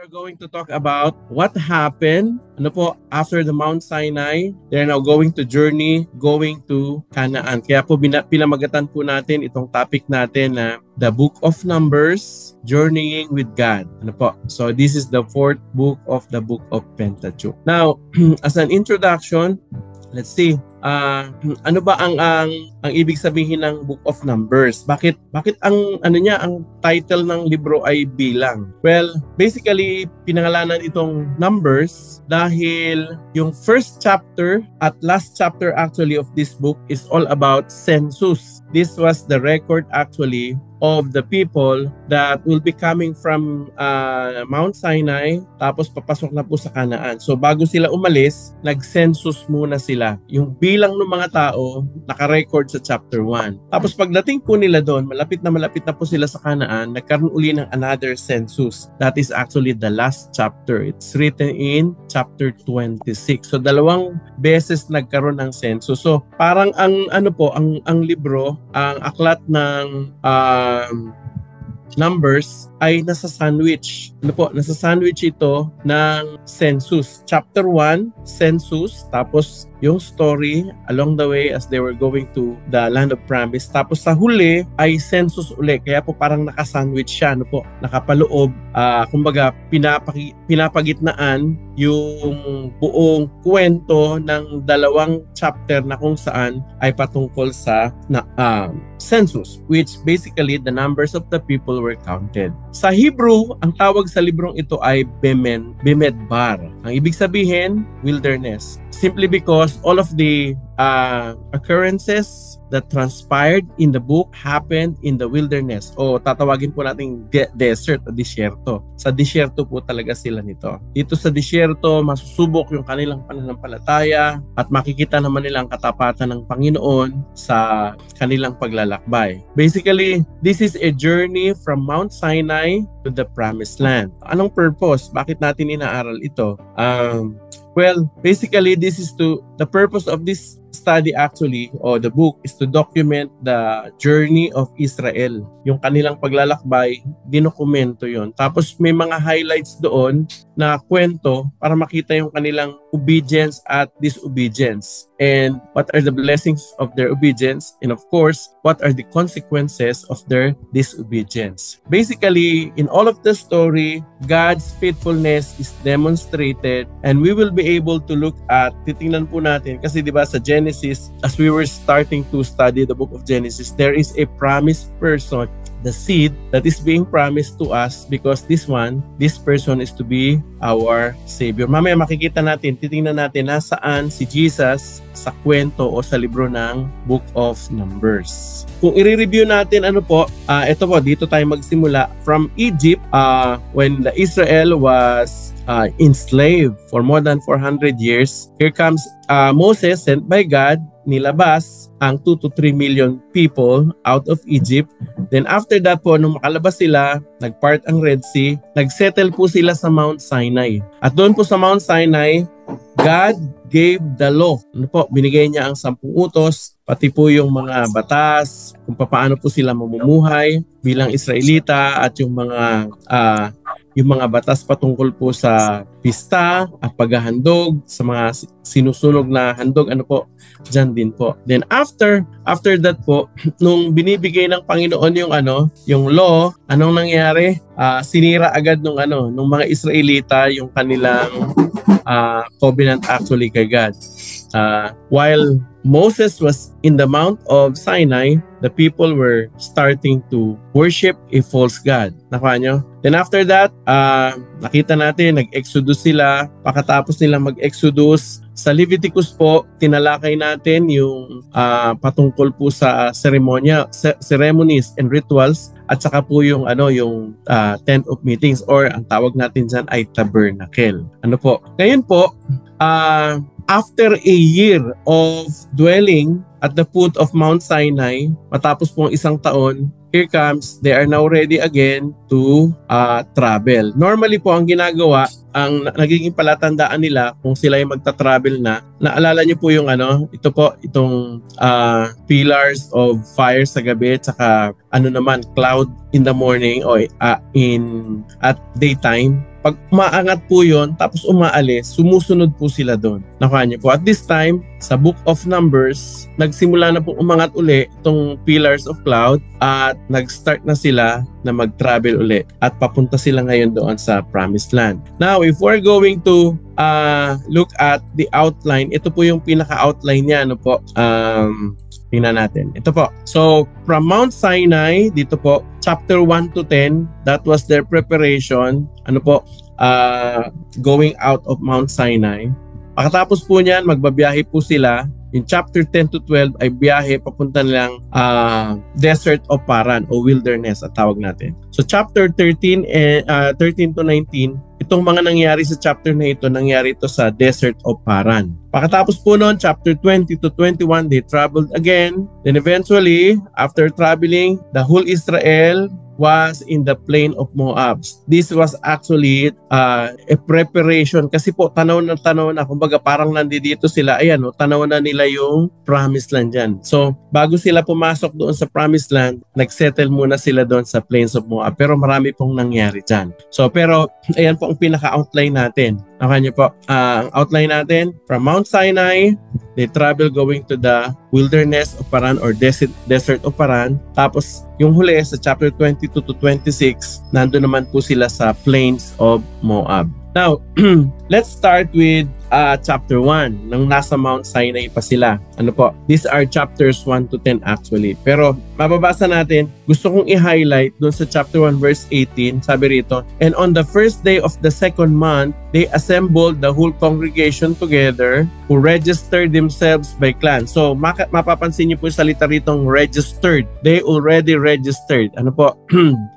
are going to talk about what happened after the Mount Sinai. They're now going to Canaan. Kaya po pinamagatan po natin itong topic natin na the book of Numbers, journeying with God. So this is the fourth book of the book of Pentateuch. Now, as an introduction, let's see. Ano ba ang ibig sabihin ng Book of Numbers? Bakit ang title ng libro ay bilang? Well, basically pinangalanan itong Numbers dahil yung first chapter at last chapter actually of this book is all about census. This was the record actually of the people that will be coming from Mount Sinai, tapos papasok na po sa Canaan. So bago sila umalis, nag-census muna sila. Yung bilang ng mga tao naka-record sa chapter 1. Tapos pagdating po nila doon, malapit na po sila sa Canaan, nagkaroon uli ng another census. That is actually the last chapter. It's written in chapter 26. So dalawang beses nagkaroon ng census. So parang ang libro, ang aklat ng Numbers ay nasa sandwich. Nasa sandwich ito ng census. Chapter 1, census, tapos yung story along the way as they were going to the land of promise. Tapos sa huli ay census uli. Kaya po parang naka-sandwich siya, nakapaloob. Kumbaga pinapagitnaan yung buong kwento ng dalawang chapter na kung saan ay patungkol sa census, which basically the numbers of the people were counted. Sa Hebrew, ang tawag sa librong ito ay Bemedbar. Ang ibig sabihin, wilderness. Simply because all of the occurrences that transpired in the book happened in the wilderness. O tatawagin po nating desert o disyerto. Sa disyerto po talaga sila nito. Dito sa disyerto, masusubok yung kanilang pananampalataya at makikita naman nila ang katapatan ng Panginoon sa kanilang paglalakbay. Basically, this is a journey from Mount Sinai to the Promised Land. Anong purpose? Bakit natin inaaral ito? Well, basically, the purpose of this study actually, or the book, is to document the journey of Israel. Yung kanilang paglalakbay, dinokumento yon. Tapos may mga highlights doon na kwento para makita yung kanilang obedience at disobedience. And what are the blessings of their obedience? And of course, what are the consequences of their disobedience? Basically, in all of the story, God's faithfulness is demonstrated, and we will be able to look at, titingnan po natin, kasi diba sa Genesis, as we were starting to study the book of Genesis, there is a promised person, the seed that is being promised to us, because this person is to be our Savior. Mamaya makikita natin, titingnan natin nasaan si Jesus sa kwento o sa libro ng Book of Numbers. Kung i-review natin, ito po, dito tayo magsimula. From Egypt, when the Israel was enslaved for more than 400 years, here comes Moses, sent by God, nilabas ang 2 to 3 million people out of Egypt. Then after that po, nung makalabas sila, nagpart ang Red Sea, nagsettle po sila sa Mount Sinai. At doon po sa Mount Sinai, God gave the law. Binigay niya ang 10 utos, pati po yung mga batas, kung paano po sila mamumuhay bilang Israelita, at yung mga batas patungkol po sa pista at paghahandog, sa mga sinusunog na handog, dyan din po. Then after that po, nung binibigay ng Panginoon yung law, anong nangyari? Sinira agad nung mga Israelita yung kanilang covenant actually kay God. While Moses was in the Mount of Sinai, the people were starting to worship a false god. Nakuha nyo? Then after that, nakita natin, nag-exodus sila. Pagkatapos nilang mag-exodus, sa Leviticus po, tinalakay natin yung patungkol po sa ceremonies and rituals, at saka po yung tent of meetings, or ang tawag natin dyan ay tabernacle. Ngayon po, after a year of dwelling at the foot of Mount Sinai, matapos pong 1 taon, here comes, they are now ready again to travel. Normally po, ang ginagawa, ang nagiging palatandaan nila kung sila ay magta-travel na, naalala niyo po yung itong pillars of fire sa gabi, tsaka ano naman, cloud in the morning o at daytime. Pag umaangat po yun, tapos umaalis, sumusunod po sila doon. Nakuha niyo po. At this time, sa Book of Numbers, nagsimula na po umangat uli itong pillars of cloud at nag-start na sila na mag-travel uli at papunta sila ngayon doon sa Promised Land. Now, if we're going to look at the outline, ito po yung pinaka-outline niya. Ano po? Tingnan natin. Ito po. So, from Mount Sinai, dito po, chapter 1 to 10, that was their preparation. Ano po? Going out of Mount Sinai. Pagkatapos po niyan, magbabiyahe po sila. In chapter 10 to 12 ay biyahe papunta nilang Desert of Paran o wilderness at tawag natin. So chapter 13 to 19, itong mga nangyari sa chapter na ito, nangyari ito sa Desert of Paran. Pagkatapos po noon, chapter 20 to 21, they traveled again. Then eventually, after traveling, the whole Israel was in the plain of Moab. This was actually a preparation kasi po tanaw na kumbaga parang nandito sila, ayan o, tanaw na nila yung Promised Land dyan. So bago sila pumasok doon sa Promised Land, nagsettle muna sila doon sa plains of Moab, pero marami pong nangyari dyan. So pero ayan po ang pinaka-outline natin. Okay niyo po, ang outline natin from Mount Sinai, they travel going to the wilderness of Paran or desert of Paran. Tapos yung huli sa chapter 22 to 26, nandun naman po sila sa plains of Moab. Now, let's start with chapter 1 nang nasa Mount Sinai pa sila. Ano po? These are chapters 1 to 10 actually. Pero mababasa natin, gusto kong i-highlight doon sa chapter 1 verse 18. Sabi rito, and on the first day of the second month, they assembled the whole congregation together who registered themselves by clan. So mapapansin niyo po yung salita ritong registered. They already registered. Ano po?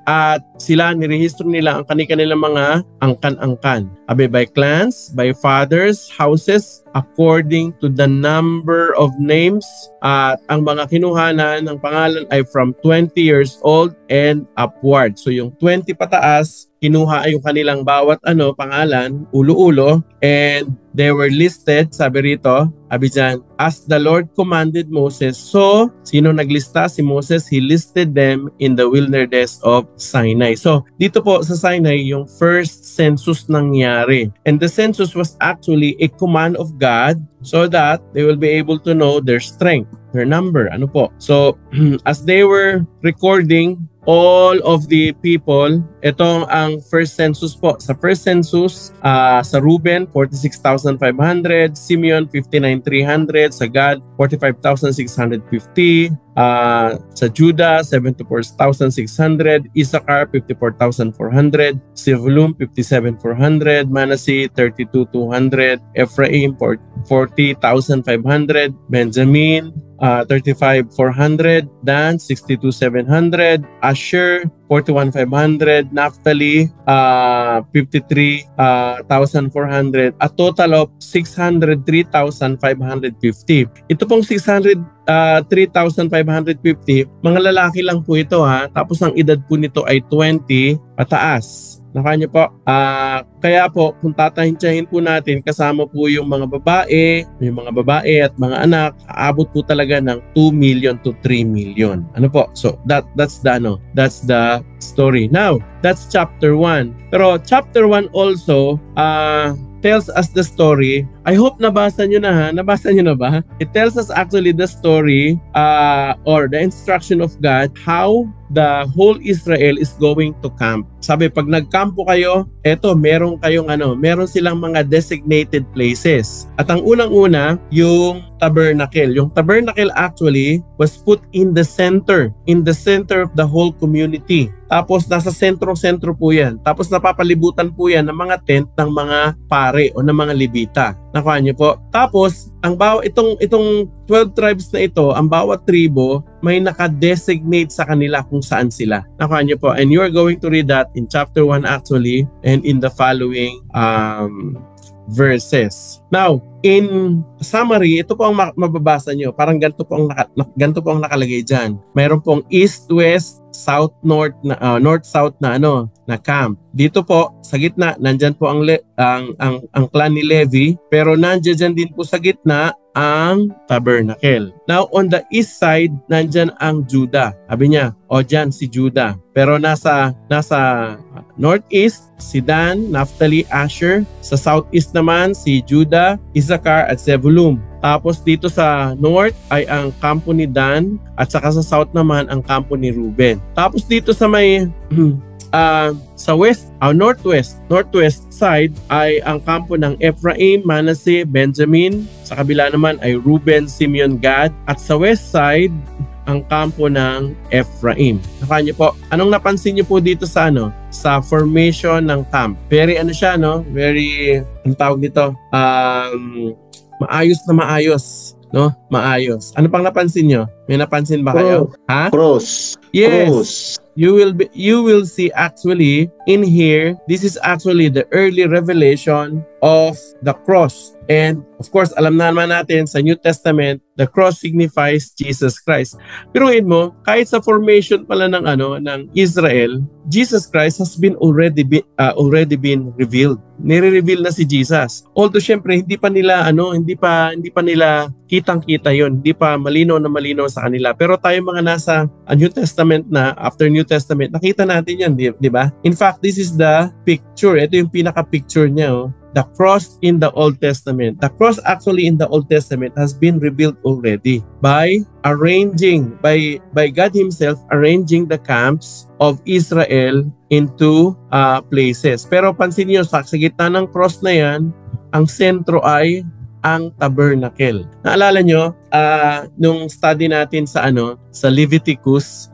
At sila, nirehistro nila ang kanilang mga angkan-angkan. By clans, by fathers, houses, according to the number of names. At ang mga kinuhanan ng pangalan ay from 20 years old and upward. So yung 20 pataas, kinuha ay yung kanilang bawat pangalan, ulo-ulo, and they were listed, sabi rito, dyan, as the Lord commanded Moses. So, sino naglista? Si Moses, he listed them in the wilderness of Sinai. So, dito po sa Sinai, yung first census nangyari. And the census was actually a command of God so that they will be able to know their strength, their number. Ano po? So, as they were recording all of the people, itong ang first census po. Sa first census, sa Reuben, 46,500, Simeon, 59,300, sa Gad, 45,650, sa Judah, 74,600, Issachar, 54,400, Zebulun, 57,400, Manasseh, 32,200, Ephraim, 40,500, Benjamin, 35,400, Dan, 62,700, Asher, 41,500, Naphtali, 53,400, a total of 603,550. Ito pong 603,550, mga lalaki lang po ito tapos ang edad po nito ay 20 pataas. Nakanya po. Kaya po, kung tatahin po natin, kasama po yung mga babae at mga anak, aabot po talaga ng 2 million to 3 million. Ano po? So, that's the story. Now, that's chapter 1. Pero chapter 1 also, tells us the story. I hope nabasa nyo na Nabasa nyo na ba? It tells us actually the story or the instruction of God how the whole Israel is going to camp. Sabi, pag nagkampo kayo, meron silang mga designated places. At ang unang-una, yung tabernacle. Yung tabernacle actually was put in the center of the whole community. Tapos nasa sentro-sentro po yan. Tapos napapalibutan po yan ng mga tent ng mga pare o ng mga Levita. Nakuha niyo po. Tapos itong 12 tribes na ito, ang bawat tribo may naka-designate sa kanila kung saan sila. Nakuha niyo po. And you are going to read that in chapter 1 actually and in the following verses. Now, in summary, ito po ang mababasa nyo. Parang ganito po ang nakalagay dyan. Mayroon pong east, west, south, north, north-south na camp. Dito po, sa gitna, nandyan po ang clan ni Levi. Pero nandyan din po sa gitna ang tabernacle. Now, on the east side, nandyan ang Judah. Sabi niya, o dyan si Judah. Pero nasa northeast, si Dan, Naphtali, Asher. Sa southeast naman, si Judah, Issachar, at Zebulun. Tapos dito sa north ay ang kampo ni Dan at saka sa south naman ang kampo ni Reuben. Tapos dito sa may sa northwest side ay ang kampo ng Ephraim, Manasseh, Benjamin. Sa kabila naman ay Reuben, Simeon, Gad. At sa west side ang kampo ng Ephraim. Nakita niyo po, anong napansin niyo po dito sa sa formation ng camp? Very siya, no? Very, ang tawag nito? Maayos na maayos, no? Maayos. Ano pang napansin nyo? May napansin ba kayo? Ha? Cross. Yes. Cross. You will see actually in here, this is actually the early revelation of the cross. And of course, alam naman natin sa New Testament, the cross signifies Jesus Christ. Piruin mo, kahit sa formation pala ng ng Israel, Jesus Christ has been already been revealed. Nire-reveal na si Jesus. Although syempre hindi pa nila hindi pa nila kitang-kita 'yon. Hindi pa malinaw sa kanila. Pero tayo mga nasa New Testament na, after New Testament, nakita natin 'yan, di ba? In fact, this is the picture. Ito yung pinaka-picture niya, oh. The cross in the Old Testament. The cross actually in the Old Testament has been revealed already by God Himself arranging the camps of Israel into places. Pero pansin niyo, sa gitna ng cross na yan, ang sentro ay ang tabernacle. Naalala nyo, nung study natin sa Leviticus,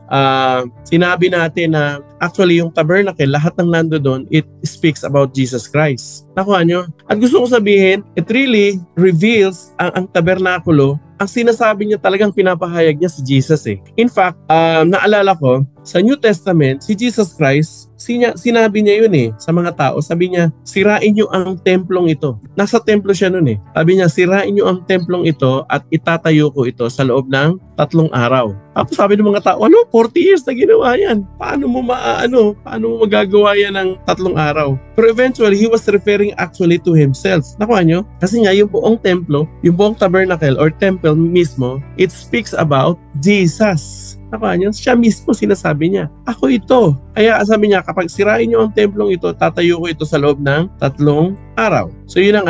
sinabi natin na actually yung tabernacle, lahat ng nando doon, it speaks about Jesus Christ. Nakuha nyo? At gusto ko sabihin, it really reveals ang tabernakulo. Ang sinasabi niya talagang pinapahayag niya si Jesus eh. In fact, naalala ko, sa New Testament, si Jesus Christ, sinabi niya yun eh sa mga tao. Sabi niya, sirain niyo ang templong ito. Nasa templo siya nun eh. Sabi niya, sirain niyo ang templong ito at itatayo ko ito sa loob ng 3 araw. Tapos sabi ng mga tao, 40 years na ginawa yan. Paano mo magagawa yan ng 3 araw? Pero eventually, he was referring actually to himself. Nakuha nyo? Kasi nga yung buong templo, yung buong tabernacle or temple mismo, it speaks about Jesus. Nakuha nyo? Siya mismo sinasabi niya, ako ito. Kaya sabi niya, kapag sirain nyo ang templong ito, tatayo ko ito sa loob ng 3 araw. So yun ang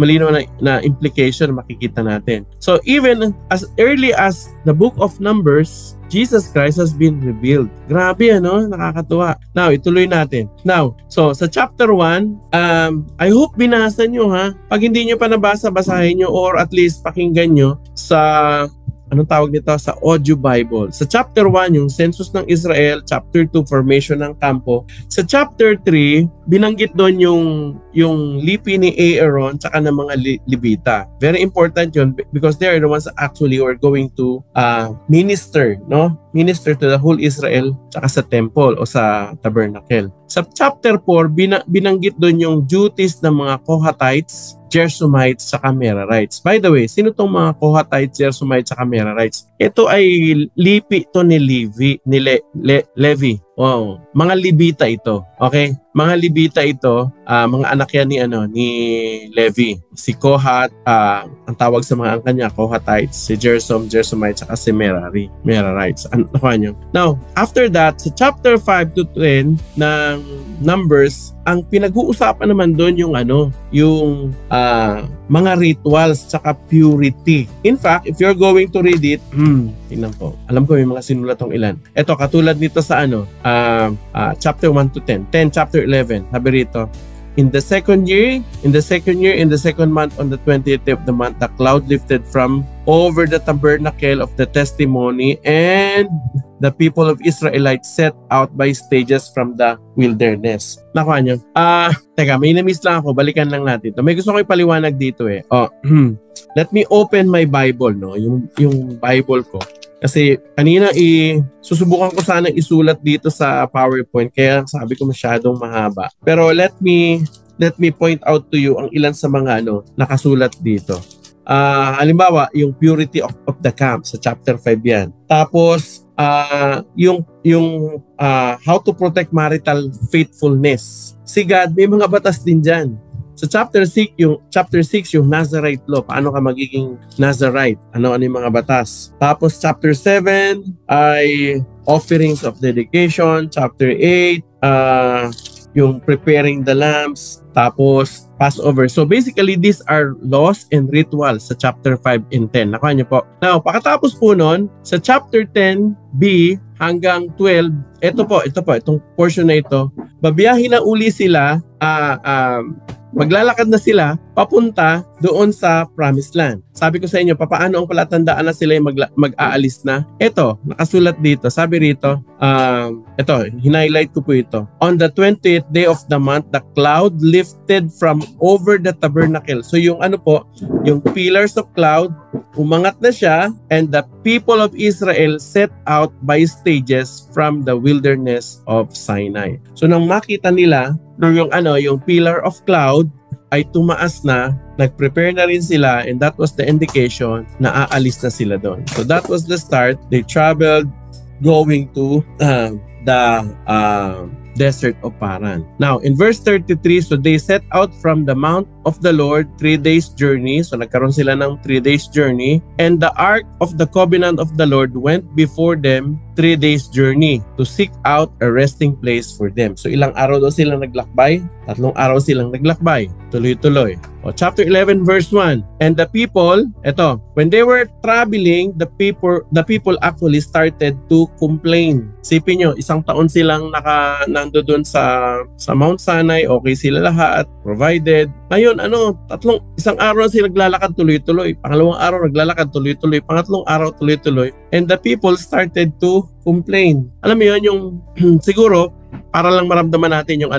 malinaw na implication makikita natin. So even as early as the book of Numbers, Jesus Christ has been revealed. Grabe nakakatuwa. Now, ituloy natin. Now, so sa chapter 1, I hope binasa nyo ha. Pag hindi nyo pa nabasa, basahin nyo or at least pakinggan nyo sa sa audio Bible. Sa chapter 1, yung census ng Israel. Chapter 2, formation ng kampo. Sa chapter 3, binanggit doon yung lipi ni Aaron tsaka ng mga Levita. Very important yun because they are the ones that actually were going to minister to the whole Israel tsaka sa temple o sa tabernacle. Sa chapter 4, binanggit doon yung duties ng mga Kohathites, Gershonites, saka Merarites. By the way, sino tong mga Kohathites, Gershonites, saka Merarites? Ito ay lipi to ni Levi. Wow, mga Levita ito. Okay? Mga Levita ito, mga anak yan ni Levi. Si Kohat, ang tawag sa mga angkan niya, Kohathites, si Gershom, Gershomite, saka si Merarites. Nakuha niyo? Now, after that, sa chapter 5 to 10 ng Numbers, ang pinag-uusapan naman doon yung mga rituals tsaka purity. In fact, if you're going to read it, tingnan ko. Alam ko may mga sinulat tong ilan. Ito, katulad nito sa chapter 1 to 10. Chapter 11. Sabi rito, in the second year, in the second month, on the 20th of the month, the cloud lifted from over the tabernacle of the testimony, and the people of Israelites set out by stages from the wilderness. Nakuha nyo? Teka, may na-miss lang ako. Balikan lang natin. May gusto ko ipaliwanag dito eh. Let me open my Bible, yung Bible ko. Kasi kanina susubukan ko sana isulat dito sa PowerPoint, kaya sabi ko masyadong mahaba. Pero let me point out to you ang ilan sa mga nakasulat dito. Halimbawa, yung purity of the camp sa chapter 5 yan. Tapos yung how to protect marital faithfulness. Si God, may mga batas din dyan. Sa chapter 6, yung Nazarite law, paano ka magiging Nazarite? Ano yung mga batas? Tapos chapter 7 ay offerings of dedication. Chapter 8, yung preparing the lambs. Tapos Passover. So basically, these are laws and rituals sa chapter 5 and 10. Nakuha niyo po. Now, pakatapos po nun, sa chapter 10b hanggang 12, ito po, itong portion na ito, babiyahin na uli sila, maglalakad na sila papunta doon sa Promised Land. Sabi ko sa inyo, papaano ang palatandaan na sila yung mag-aalis na? Ito, nakasulat dito. Sabi rito, ito, hinighlight ko po ito. On the 20th day of the month, the cloud lifted from over the tabernacle. So yung ano po, yung pillars of cloud, umangat na siya, and the people of Israel set out by stages from the wilderness of Sinai. So nang makita nila, yung pillar of cloud ay tumaas na, nag-prepare na rin sila, and that was the indication na aalis na sila doon. So that was the start. They traveled going to the desert of Paran. Now, in verse 33, so they set out from the mount of the Lord 3 days journey. So nagkaroon sila ng 3 days journey. And the ark of the covenant of the Lord went before them 3 days journey to seek out a resting place for them. So ilang araw daw silang naglakbay? 3 araw silang naglakbay. Tuloy-tuloy. O, chapter 11 verse 1. And the people, when they were traveling, the people actually started to complain. Sipin nyo, 1 taon silang nandoon sa Mount Sinai, okay sila lahat, provided. Ngayon, 1 araw sila naglalakad tuloy-tuloy. Pangalawang araw naglalakad tuloy-tuloy. Pangatlong araw tuloy-tuloy. And the people started to complain. Alam mo yun, yung siguro, para lang maramdaman natin yung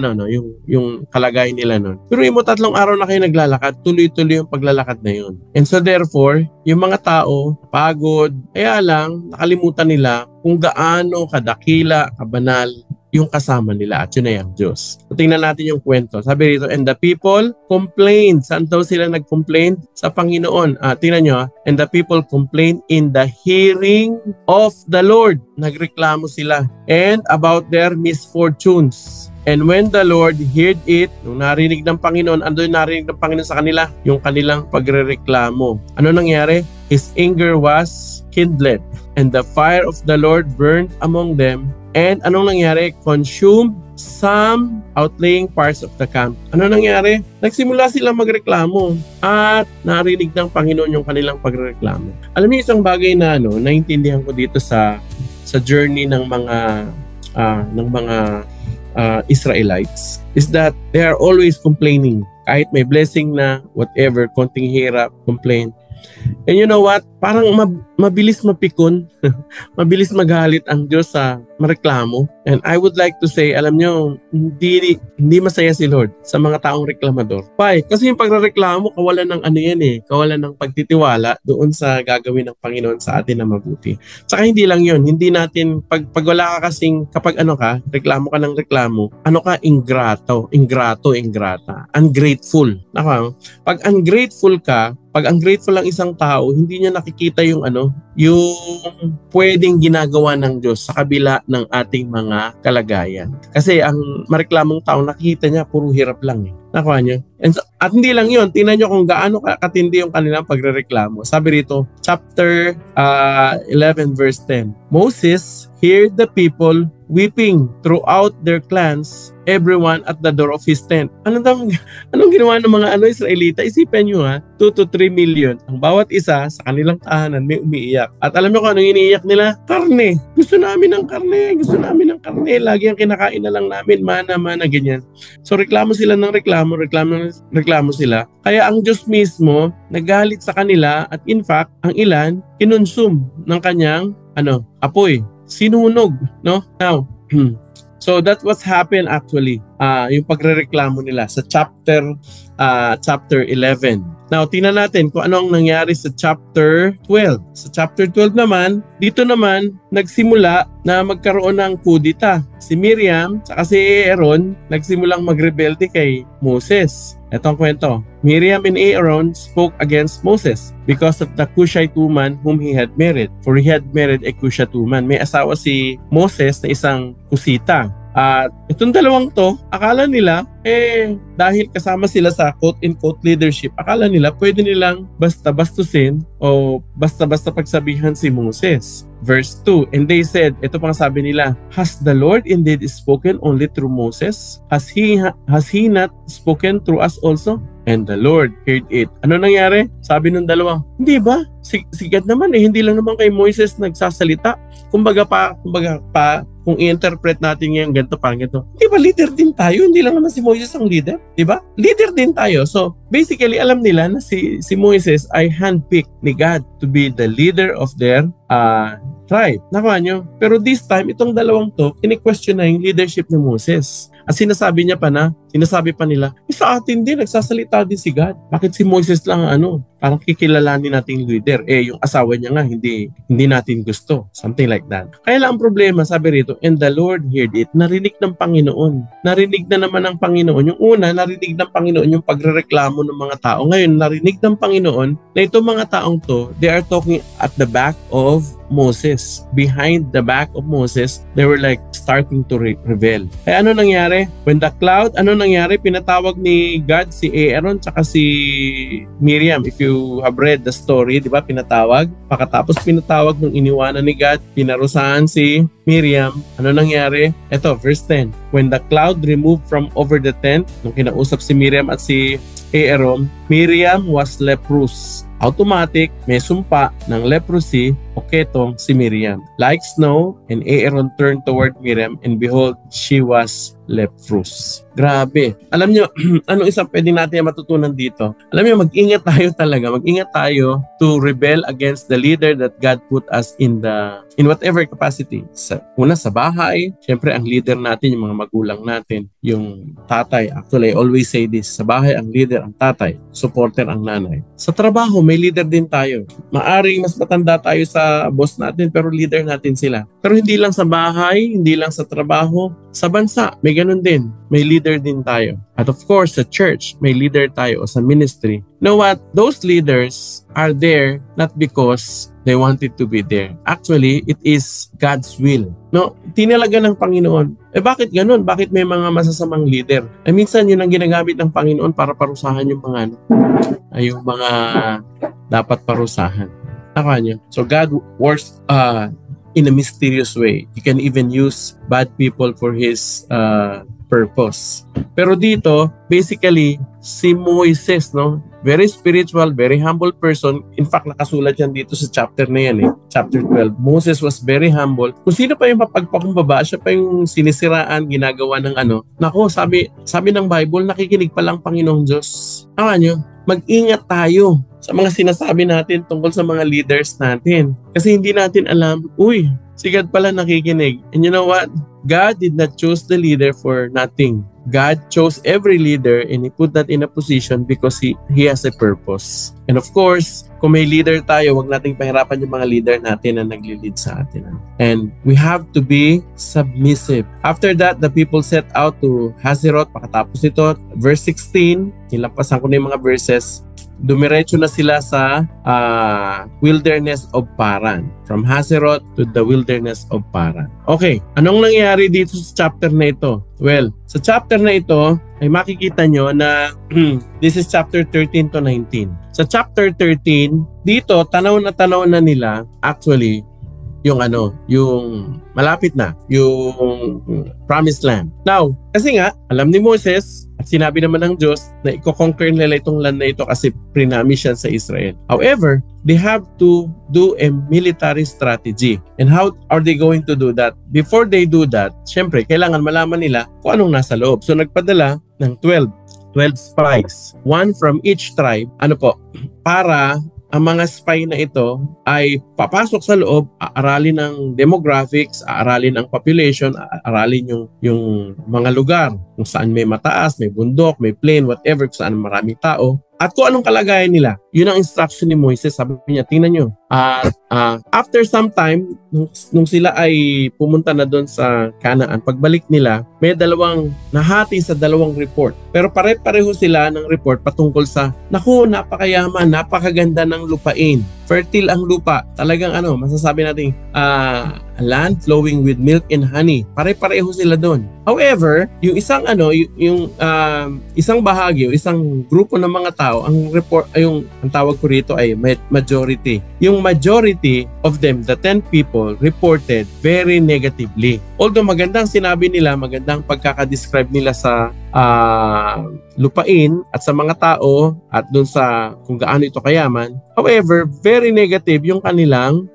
yung kalagayan nila noon. Pero yung 3 araw na kayo naglalakad, tuloy-tuloy yung paglalakad na yun. And so therefore, yung mga tao, pagod, kaya lang nakalimutan nila kung gaano kadakila, kabanal yung kasama nila, at yun ay ang Diyos. So, tingnan natin yung kwento. Sabi rito, and the people complained. Saan daw sila nag-complain? Sa Panginoon. Tingnan nyo, and the people complained in the hearing of the Lord. Nagreklamo sila. And about their misfortunes. And when the Lord heard it, nung narinig ng Panginoon, narinig ng Panginoon sa kanila, yung kanilang pagrereklamo. Ano nangyari? His anger was kindled. And the fire of the Lord burned among them. And anong nangyari? Consumed some outlying parts of the camp. Ano nangyari? Nagsimula silang magreklamo at narinig ng Panginoon yung kanilang pagreklamo. Alam niyo isang bagay na naintindihan ko dito sa journey ng mga Israelites is that they are always complaining. Kahit may blessing na, whatever, konting hirap, complain. And you know what? Parang mabilis mapikon, mabilis magalit ang Diyos sa mareklamo. And I would like to say, alam nyo, hindi masaya si Lord sa mga taong reklamador. Why? Kasi yung pagrereklamo, kawalan ng kawalan ng pagtitiwala doon sa gagawin ng Panginoon sa atin na mabuti. Saka hindi lang yun, hindi natin, pag wala ka kasing, kapag reklamo ka ng reklamo, ingrata, ungrateful. Pag ungrateful ka, pag ungrateful ang isang tao, hindi niya nakikita yung yung pwedeng ginagawa ng Diyos sa kabila ng ating mga kalagayan. Kasi ang mareklamong tao, nakikita niya puro hirap lang. Nakuha niyo? At hindi lang yun, tingnan niyo kung gaano katindi yung kanilang pagrereklamo. Sabi rito, chapter 11 verse 10. Moses heard the people weeping throughout their clans, everyone at the door of his tent. Anong ginawa ng mga Israelita? Isipin nyo 2 to 3 million. Ang bawat isa sa kanilang tahanan may umiiyak. At alam nyo kung anong iniiyak nila? Karne. Gusto namin ng karne. Lagi ang kinakain na lang namin. Mana, ganyan. So reklamo sila ng reklamo sila. Kaya ang Diyos mismo nagalit sa kanila at in fact, ang ilan kinonsum ng kanyang apoy. Sinunog, no? Now, so that's what's happened actually. Yung pagrereklamo nila sa chapter 11. Now, tingnan natin kung ano ang nangyari sa chapter 12. Sa chapter 12 naman, dito naman nagsimula na magkaroon ng kudita. Si Miriam at si Aaron nagsimulang magrebelde kay Moses. Ito ang kwento. Miriam and Aaron spoke against Moses because of the Cushite woman whom he had married. For he had married a Cushite woman. May asawa si Moses na isang Kusita. At itong dalawang to, akala nila Dahil kasama sila sa quote-unquote leadership, akala nila pwede nilang basta-bastusin o basta-basta pagsabihan si Moses. Verse 2, and they said, ito pang sabi nila, has the Lord indeed spoken only through Moses? Has he not spoken through us also? And the Lord heard it. Ano nangyari? Sabi ng dalawa, hindi ba? Si God naman hindi lang naman kay Moses nagsasalita. Kumbaga pa, kung i-interpret natin ngayon ganito, parang ganito. Di ba leader din tayo? Hindi lang naman si Moses ang leader. Di ba? Leader din tayo. So, basically, alam nila na si Moses ay handpicked ni God to be the leader of their tribe. Nakuha nyo? Pero this time, itong dalawang to, kini-question na yung leadership ni Moses. At sinasabi pa nila, sa atin din, nagsasalita din si God. Bakit si Moses lang parang kikilalanin nating leader? Yung asawa niya nga, hindi natin gusto. Something like that. Kaya lang ang problema, sabi rito, and the Lord heard it. Narinig ng Panginoon. Narinig na naman ng Panginoon. Yung una, narinig ng Panginoon yung pagrereklamo ng mga tao. Ngayon, narinig ng Panginoon na itong mga taong to, they are talking at the back of Moses. Behind the back of Moses, they were like starting to rebel. Kaya ano nangyari? When the cloud, ano nangyari? Pinatawag ni God si Aaron tsaka si Miriam. If you have read the story, di ba? Pinatawag. Pagkatapos pinatawag nung iniwanan ni God, pinarusahan si Miriam. Ano nangyari? Ito, verse 10. When the cloud removed from over the tent, nung kinausap si Miriam at si Aaron, Miriam was leprous. Automatic, may sumpa ng leprosy o ketong si Miriam. Like snow, and Aaron turned toward Miriam, and behold, she was leprous. Grabe. Alam nyo, anong isang pwede natin matutunan dito? Alam nyo, mag-ingat tayo talaga. Mag-ingat tayo to rebel against the leader that God put us in whatever capacity. Una sa bahay, syempre ang leader natin, yung mga magulang natin, yung tatay. Actually, I always say this, sa bahay ang leader ang tatay, supporter ang nanay. Sa trabaho, may leader din tayo. Maaring mas matanda tayo sa boss natin, pero leader natin sila. Pero hindi lang sa bahay, hindi lang sa trabaho, sa bansa, may ganun din. May leader din tayo. At of course, sa church, may leader tayo o sa ministry. You know what? Those leaders are there not because they wanted to be there. Actually, it is God's will. No, tinalaga ng Panginoon. Bakit ganun? Bakit may mga masasamang leader? Minsan yun ang ginagamit ng Panginoon para parusahan yung mga dapat parusahan. Nakaka nyo? So God works in a mysterious way. He can even use bad people for His purpose. Pero dito, basically, si Moises, very spiritual, very humble person. In fact, nakasulat yan dito sa chapter na yan Chapter 12. Moses was very humble. Kung sino pa yung mapagpakumbaba, siya pa yung sinisiraan, ginagawa ng Nako, sabi ng Bible, nakikinig pa lang Panginoong Diyos. Tama nyo? Mag-ingat tayo sa mga sinasabi natin tungkol sa mga leaders natin. Kasi hindi natin alam, si God pala nakikinig. And you know what? God did not choose the leader for nothing. God chose every leader and He put that in a position because He has a purpose. And of course, kung may leader tayo, wag nating pahirapan yung mga leader natin na nagli-lead sa atin. And we have to be submissive. After that, the people set out to Hazeroth. Pagkatapos nito, verse 16, nilampasan ko na yung mga verses, dumiretso na sila sa wilderness of Paran. From Hazeroth to the wilderness of Paran. Okay, anong nangyari dito sa chapter na ito? Well, sa chapter na ito ay makikita nyo na this is chapter 13 to 19. Sa chapter 13, dito tanaw na nila actually yung malapit na, yung promised land. Now, kasi nga, alam ni Moses at sinabi naman ng Diyos na i-conquer nila itong land na ito kasi pre-promise yan sa Israel. However, they have to do a military strategy. And how are they going to do that? Before they do that, syempre, kailangan malaman nila kung anong nasa loob. So, nagpadala ng 12 spies. One from each tribe, para ang mga spy na ito ay papasok sa loob, aaralin ng demographics, aaralin ang population, aaralin yung mga lugar kung saan may mataas, may bundok, may plain, whatever, kung saan maraming tao. At kung anong kalagayan nila, yun ang instruction ni Moises. Sabi niya, tingnan nyo, At after some time, nung sila ay pumunta na doon sa Canaan, pagbalik nila, may nahati sa dalawang report. Pero pare-pareho sila ng report patungkol sa, naku, napakayaman, napakaganda ng lupain. Fertile ang lupa. Talagang masasabi natin, land flowing with milk and honey. Pare-pareho sila doon. However, yung isang isang bahagi, isang grupo ng mga tao, ang tawag ko rito ay majority. Yung majority of them, the 10 people, reported very negatively. Although magandang sinabi nila, magandang pagkakadescribe nila sa lupain at sa mga tao at dun sa kung gaano ito kayaman. However, very negative yung kanilang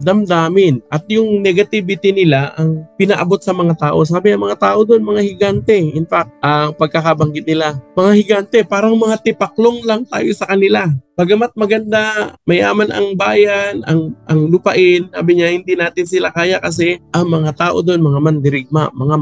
damdamin at yung negativity nila ang pinaabot sa mga tao. Sabi ng mga tao doon, mga higante. In fact, ang pagkakabanggit nila, mga higante, parang mga tipaklong lang tayo sa kanila. Bagamat maganda, mayaman ang bayan, ang lupain, sabi niya, hindi natin sila kaya kasi ang mga tao doon, mga mandirigma, mga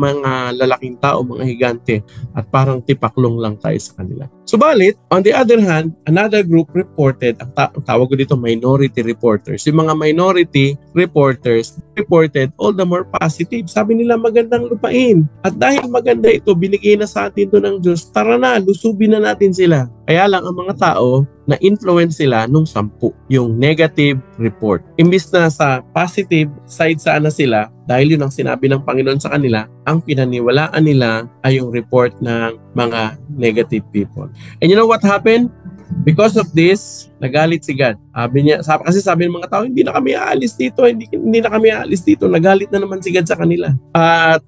lalaking tao, mga higante, at parang tipaklong lang tayo sa kanila. Subalit, on the other hand, another group reported, ang tawag ko dito minority reporters. Yung mga minority reporters reported all the more positive. Sabi nila magandang lupain. At dahil maganda ito, binigay na sa atin ito ng Diyos, tara na, lusubin na natin sila. Kaya lang ang mga tao, na-influence sila nung 10, yung negative report. Imbis na sa positive side sana sila, dahil yun ang sinabi ng Panginoon sa kanila, ang pinaniwalaan nila ay yung report ng mga negative people. And you know what happened? Because of this, nagalit si God. Sabi ng mga tao, hindi na kami aalis dito, hindi na kami aalis dito. Nagalit na naman si God sa kanila. At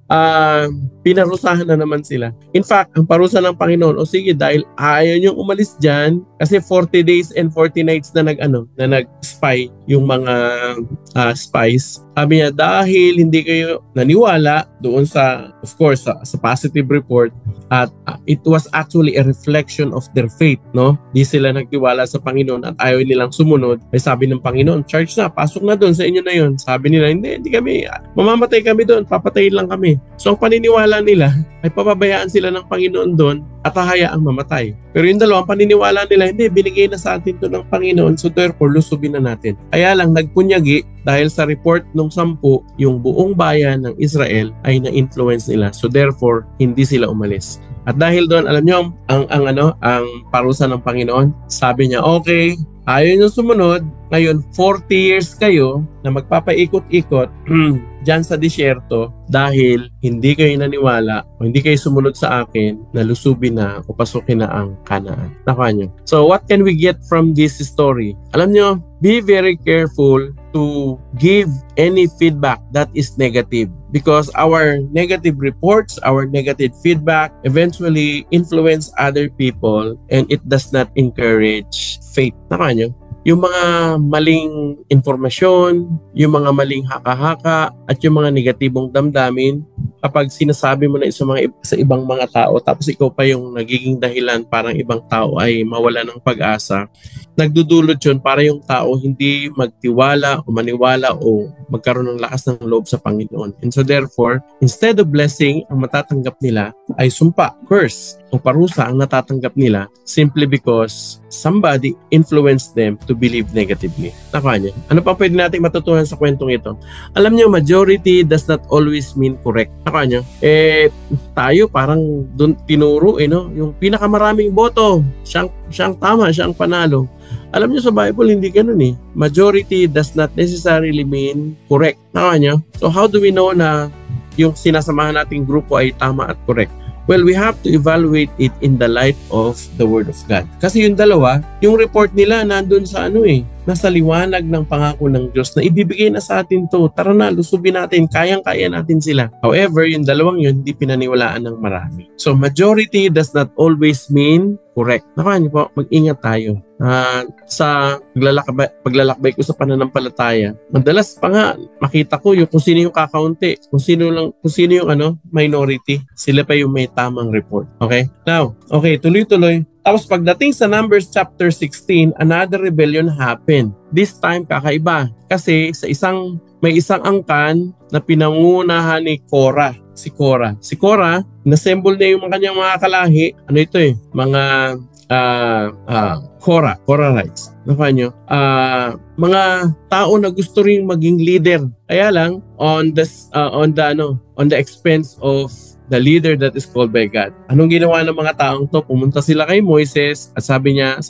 pinarusahan na naman sila. In fact, ang parusa ng Panginoon, sige, dahil ayaw niyong umalis dyan, kasi 40 days and 40 nights na nag-spy yung mga spies. Sabi niya, dahil hindi kayo naniwala doon sa, of course, sa positive report, at it was actually a reflection of their faith, no? Di sila nagtiwala sa Panginoon at ayaw nilang sumunod. Ay sabi ng Panginoon, charge na, pasok na doon, sa inyo na yun. Sabi nila, hindi kami, mamamatay kami doon, papatayin lang kami. So ang paniniwala nila ay papabayaan sila ng Panginoon doon at hahayaang mamatay. Pero yung dalawang paniniwala nila, hindi, binigay na sa atin to ng Panginoon, so therefore lusubin na natin. Kaya lang nagpunyagi dahil sa report ng 10, yung buong bayan ng Israel ay na-influence nila. So therefore, hindi sila umalis. At dahil doon, alam niyo, ang parusa ng Panginoon, sabi niya, okay, ayaw niyo sumunod, ngayon 40 years kayo na magpapaikot-ikot dyan sa disyerto dahil hindi kayo naniwala o hindi kayo sumunod sa akin na lusubin na o pasukin na ang Canaan. Nakuha niyo. So what can we get from this story? Alam niyo, be very careful to give any feedback that is negative because our negative reports, our negative feedback eventually influence other people and it does not encourage faith. Nakuha niyo? Yung mga maling informasyon, yung mga maling haka-haka, at yung mga negatibong damdamin, kapag sinasabi mo na sa ibang mga tao, tapos ikaw pa yung nagiging dahilan parang ibang tao ay mawala ng pag-asa, nagdudulot yun para yung tao hindi magtiwala o maniwala o magkaroon ng lakas ng loob sa Panginoon. And so therefore, instead of blessing, ang matatanggap nila ay sumpa, curse, o parusa ang natatanggap nila simply because somebody influenced them to believe negatively. Nakuha niyo? Ano pa pwede natin matutunan sa kwentong ito? Alam niyo, majority does not always mean correct. Nakuha niyo? Tayo parang dun tinuro, no? Yung pinakamaraming boto, siyang tama, siyang panalo. Alam niyo sa Bible, hindi ganun eh. Majority does not necessarily mean correct. Nakuha niyo? So how do we know na yung sinasamahan nating grupo ay tama at correct? Well, we have to evaluate it in the light of the Word of God. Kasi yung dalawa, yung report nila nandun sa nasa liwanag ng pangako ng Diyos na ibibigay na sa atin to. Tara na, lusubin natin, kayang-kaya natin sila. However, yung dalawang yun, hindi pinaniwalaan ng marami. So, majority does not always mean correct. Nakuha po, mag-ingat tayo. Sa paglalakbay ko sa pananampalataya, madalas pa nga makita ko kung sino yung kakaunti, kung sino yung minority, sila pa yung may tamang report. Okay? Now, okay, tuloy-tuloy. Tapos pagdating sa Numbers chapter 16, another rebellion happened. This time kakaiba kasi may isang angkan na pinangunahan ni Korah. Si Korah, na-assemble niya yung kanyang mga kalahi. Mga Korarites. Nakuha nyo? Mga tao na gusto ring maging leader. Kaya lang on the expense of the leader that is called by God. Anong ginawa ng mga taong to? Pumunta sila kay Moises at sabi nila,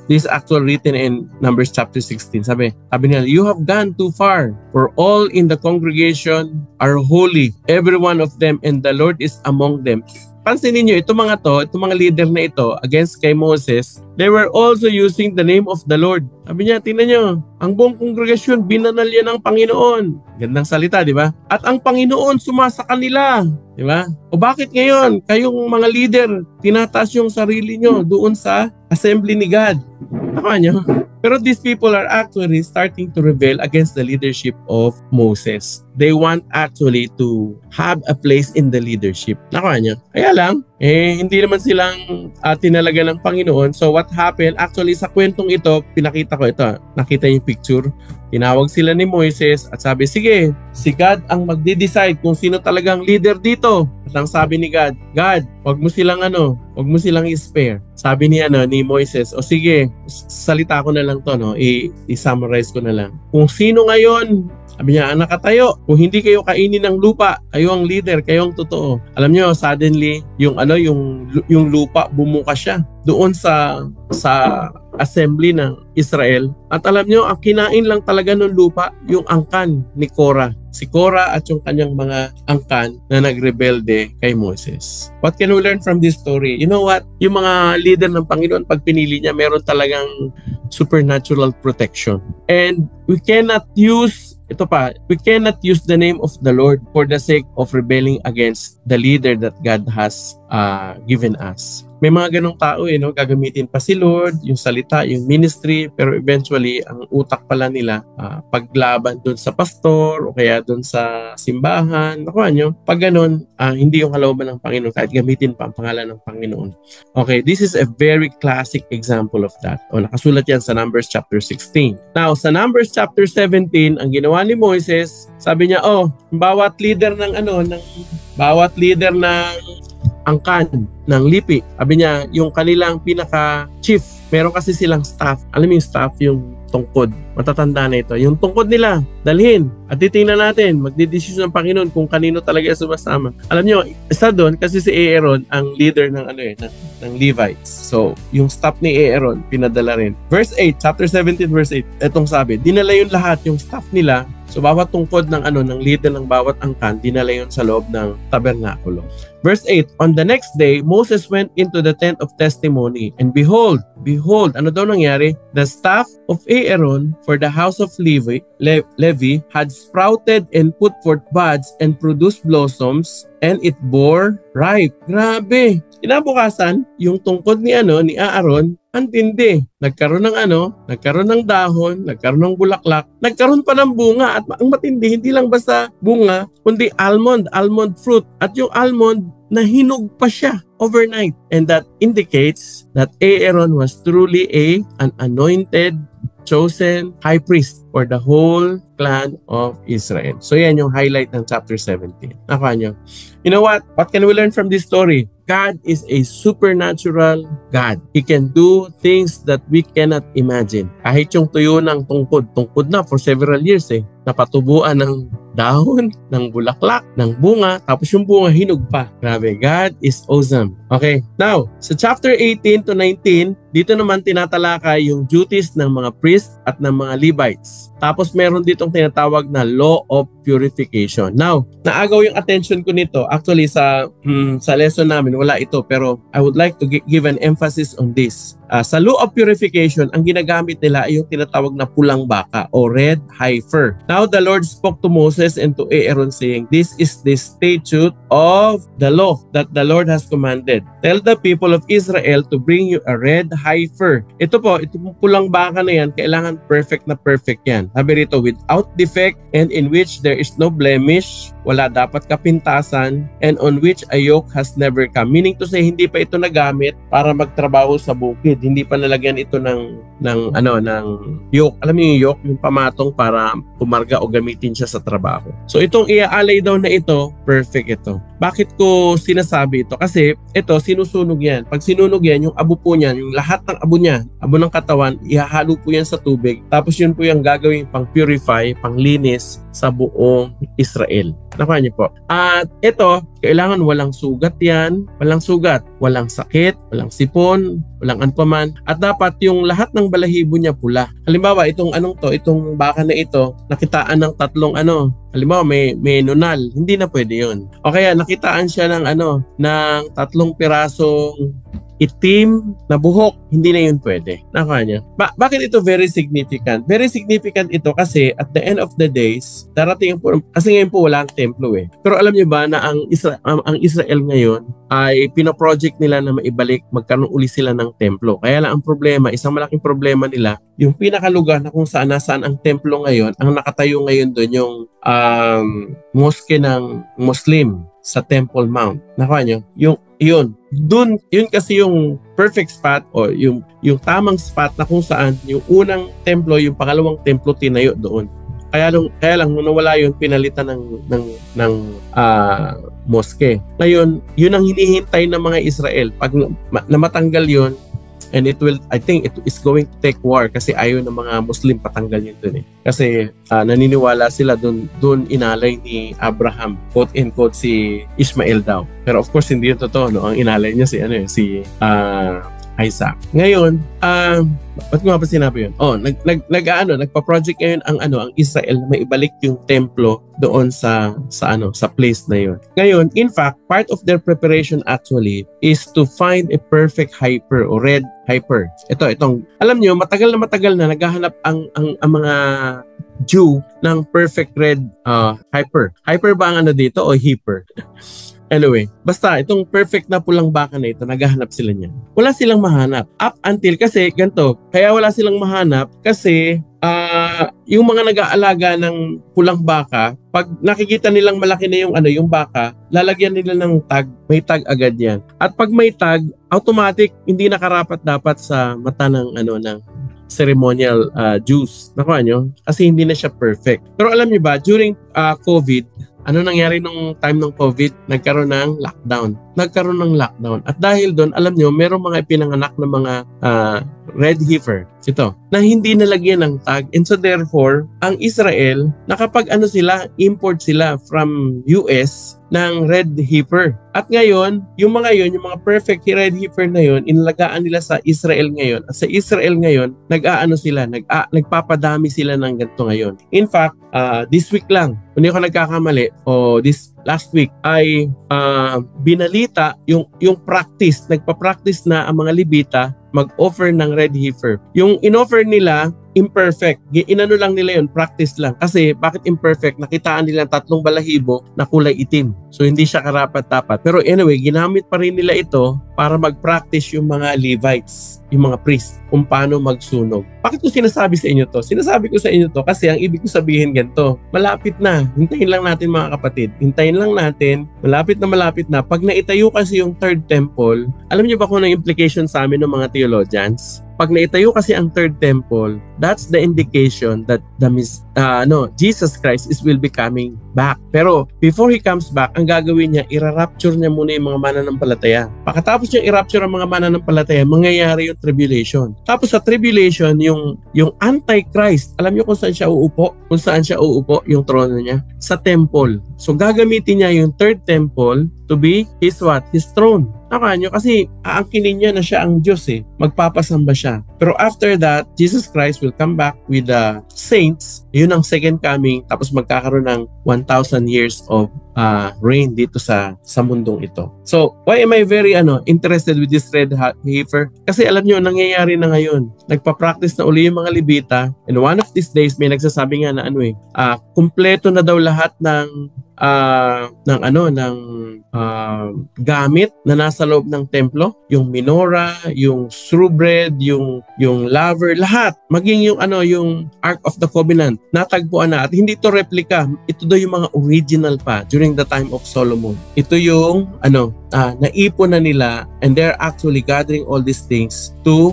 this is actually written in Numbers chapter 16. Sabi nila, you have gone too far, for all in the congregation are holy, every one of them, and the Lord is among them. Pansinin nyo, itong mga leader na ito against kay Moses, they were also using the name of the Lord. Sabi niya, tingnan nyo, ang buong kongregasyon, binanal yan ng Panginoon. Gandang salita, di ba? At ang Panginoon sumasa kanila. Di ba? O bakit ngayon, kayong mga leader, tinataas yung sarili nyo doon sa assembly ni God? Tama nyo? Pero these people are actually starting to rebel against the leadership of Moses. They want actually to have a place in the leadership. Nakuha niya. Kaya lang, hindi naman silang tinalaga ng Panginoon. So what happened, actually sa kwentong ito, pinakita ko ito. Nakita yung picture. Tinawag sila ni Moises at sabi, sige, si God ang magde-decide kung sino talagang leader dito. At ang sabi ni God, wag mo silang i-spare. Sabi ni Moises, o sige, salita ko na lang to, no? I-summarize ko na lang. Kung sino ngayon, sabi niya, nakatayo, kung hindi kayo kainin ng lupa, kayo ang leader, kayo ang totoo. Alam niyo, suddenly, yung lupa, bumuka siya doon sa assembly ng Israel. At alam niyo, ang kinain lang talaga ng lupa, yung angkan ni Korah. Si Korah at yung kanyang mga angkan na nagrebelde kay Moses. What can we learn from this story? You know what? Yung mga leader ng Panginoon, pag pinili niya, meron talagang supernatural protection. And we cannot use the name of the Lord for the sake of rebelling against the leader that God has given us. May mga ganong tao gagamitin pa si Lord, yung salita, yung ministry, pero eventually ang utak pala nila paglaban doon sa pastor o kaya doon sa simbahan. Nakuha nyo? Pag ganon, hindi yung kalooban ng Panginoon kahit gamitin pa ang pangalan ng Panginoon. Okay, this is a very classic example of that. O nakasulat yan sa Numbers chapter 16. Now, sa Numbers chapter 17, ang ginawa ni Moises, sabi niya, bawat leader ng angkan ng lipi. Sabi niya, yung kanilang pinaka-chief, meron kasi silang staff. Alam mo yung staff, yung tungkod. Matatanda na ito. Yung tungkod nila, dalhin. At titingnan natin, magdidesisyon ng Panginoon kung kanino talaga sumasama. Alam niyo, isa doon, kasi si Aaron, ang leader ng Levites. So, yung staff ni Aaron, pinadala rin. Verse 8, chapter 17, verse 8, etong sabi, dinala yun lahat, yung staff nila. So, bawat tungkod ng leader ng bawat angkan, dinala yun sa loob ng tabernakulo. Verse 8, on the next day, Moses went into the tent of testimony, and behold, ano daw nangyari? The staff of Aaron for the house of Levi had sprouted and put forth buds and produced blossoms, and it bore ripe. Grabe! Kinabukasan, yung tungkod ni Aaron, ang tindi. Nagkaroon ng dahon, nagkaroon ng bulaklak, nagkaroon pa ng bunga. At ang matindi, hindi lang basta bunga, kundi almond fruit. At yung almond, nahinog pa siya overnight. And that indicates that Aaron was truly an anointed, chosen high priest for the whole clan of Israel. So yan yung highlight ng chapter 17. Nakuha nyo? You know what? What can we learn from this story? God is a supernatural God. He can do things that we cannot imagine. Kahit yung tuyo ng tungkod na for several years napatubuan ng dahon, ng bulaklak, ng bunga, tapos yung bunga hinog pa. Grabe, God is awesome. Okay, now, sa chapter 18 to 19, dito naman tinatalakay yung duties ng mga priests at ng mga Levites. Tapos meron ditong tinatawag na law of purification. Now, naagaw yung attention ko nito. Actually, sa lesson namin, wala ito. Pero I would like to give an emphasis on this. Sa law of purification, ang ginagamit nila ay yung tinatawag na pulang baka o red heifer. Now, the Lord spoke to Moses and to Aaron saying, this is the statute of the law that the Lord has commanded. Tell the people of Israel to bring you a red heifer. Ito po, itong pulang baka na yan, kailangan perfect na perfect yan. Sabi rito, without defect and in which there is no blemish, wala dapat kapintasan, and on which a yoke has never come. Meaning to say, hindi pa ito nagamit para magtrabaho sa bukid. Hindi pa nalagyan ito ng yoke. Alam mo yung yoke, yung pamatong para pumarga o gamitin siya sa trabaho. So itong iaalay daw na ito, perfect ito. Bakit ko sinasabi ito? Kasi ito, sinusunog yan. Pag sinunog yan, yung abo po niyan, yung lahat ng abo niya, abo ng katawan, ihahalo po yan sa tubig. Tapos yun po yung gagawin pang purify, pang linis sa buong Israel. Nakuha niyo po. At ito, kailangan walang sugat yan, walang sugat, walang sakit, walang sipon, walang anpaman. At dapat yung lahat ng balahibo niya pula. Halimbawa, itong itong baka na ito, nakitaan ng tatlong halimbawa may nunal, hindi na pwede yun. O kaya nakitaan siya ng ng tatlong pirasong itim na buhok, hindi na yun pwede. Nakuha niya. Bakit ito very significant? Very significant ito kasi at the end of the days, darating po, kasi ngayon po wala ang templo eh. Pero alam niyo ba na ang Israel ngayon ay pinoproject nila na maibalik, magkaroon uli sila ng templo. Kaya lang ang problema, isang malaking problema nila, yung pinakalugar na kung saan nasaan ang templo ngayon, ang nakatayo ngayon doon yung mosque ng Muslim sa Temple Mount. Nakuha niyo? Yun kasi yung perfect spot o yung tamang spot na kung saan yung unang templo, yung pangalawang templo tinayo doon. Kaya lang nung nawala yun, pinalitan ng mosque. Ngayon, yun ang hinihintay ng mga Israel. Pag namatanggal yun, and I think it is going to take war kasi ayaw ng mga Muslim patanggal yun dun eh. Kasi naniniwala sila dun inalay ni Abraham, quote and quote, si Ishmael daw. Pero of course hindi yun totoo, no? Ang inalay niya si Isaac. Ngayon, ba't ko nga pa sinabi yun? Nagpa-project ngayon ang Israel na maibalik yung templo doon sa place na yun. Ngayon, in fact, part of their preparation actually is to find a perfect heifer o red heifer. Itong, alam nyo, matagal na naghahanap ang mga Jew ng perfect red heifer. Heifer ba ang dito o heifer? Anyway, basta itong perfect na pulang baka na ito, naghahanap sila niyan. Wala silang mahanap. Up until kasi ganito, kaya wala silang mahanap kasi yung mga nag-aalaga ng pulang baka, pag nakikita nilang malaki na yung baka, lalagyan nila ng tag, may tag agad yan. At pag may tag, automatic hindi nakarapat dapat sa mata ng ceremonial Jews. Nakuha nyo? Kasi hindi na siya perfect. Pero alam niyo ba, during COVID, ano nangyari nung time ng COVID? Nagkaroon ng lockdown. At dahil doon, alam nyo, merong mga ipinanganak na mga red heifer. Ito, na hindi nalagyan ng tag. And so therefore, ang Israel, nakapag import sila from US ng red heifer. At ngayon, yung mga perfect red heifer na yun, inalagaan nila sa Israel ngayon. At sa Israel ngayon, nagpapadami sila ng ganito ngayon. In fact, this week lang, kung hindi ako nagkakamali, this last week, ay binalita yung practice, nagpa-practice na ang mga Levita mag-offer ng red heifer. Yung in-offer nila, imperfect. Inano lang nila yun, practice lang. Kasi bakit imperfect? Nakitaan nila tatlong balahibo na kulay itim. So hindi siya karapat-dapat. Pero anyway, ginamit pa rin nila ito para mag-practice yung mga Levites, yung mga priests, kung paano magsunog. Bakit ko sinasabi sa inyo to? Sinasabi ko sa inyo to kasi ang ibig ko sabihin ganito, malapit na. Hintayin lang natin mga kapatid. Hintayin lang natin. Malapit na. Pag naitayo kasi yung third temple, alam niyo ba kung ano yung implication sa amin ng mga theologians? Pag naitayo kasi ang third temple, that's the indication that Jesus Christ will be coming back. Pero before He comes back, ang gagawin niya, ira-rapture niya muna yung mga mananampalataya. Pagkatapos niya i-rapture ang mga mananampalataya, mangyayari yung tribulation. Tapos sa tribulation, yung Antichrist, alam niyo kung saan siya uupo? Kung saan siya uupo yung trono niya? Sa temple. So gagamitin niya yung third temple to be His throne. Nyo, kasi aangkinin niya na siya ang Diyos eh. Magpapasamba siya. Pero after that, Jesus Christ will come back with the saints. Yun ang second coming. Tapos magkakaroon ng 1,000 years of reign dito sa mundong ito. So, why am I very interested with this red heifer? Kasi alam nyo, nangyayari na ngayon. Nagpa-practice na uli yung mga Levita, and one of these days may nagsasabi nga na kumpleto na daw lahat ng gamit na nasa loob ng templo, yung menorah, yung shewbread, yung laver, lahat, maging yung Ark of the Covenant, natagpuan na, at hindi to replica, ito daw yung mga original pa during the time of Solomon. Ito yung naipon na nila, and they're actually gathering all these things to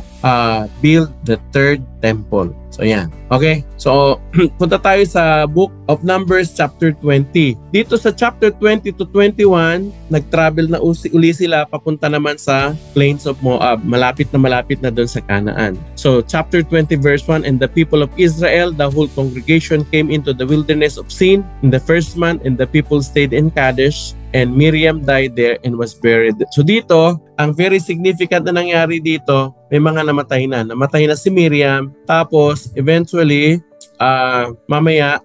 build the third temple. So yan. Okay? So punta tayo sa Book of Numbers chapter 20. Dito sa chapter 20 to 21, nag-travel na uli sila papunta naman sa plains of Moab. Malapit na doon sa Canaan. So chapter 20 verse 1, and the people of Israel, the whole congregation, came into the wilderness of Sin in the first month, and the people stayed in Kadesh. And Miriam died there and was buried. So dito, ang very significant na nangyari dito, may mga namatay na. Namatay na si Miriam. Tapos, eventually, mamaya,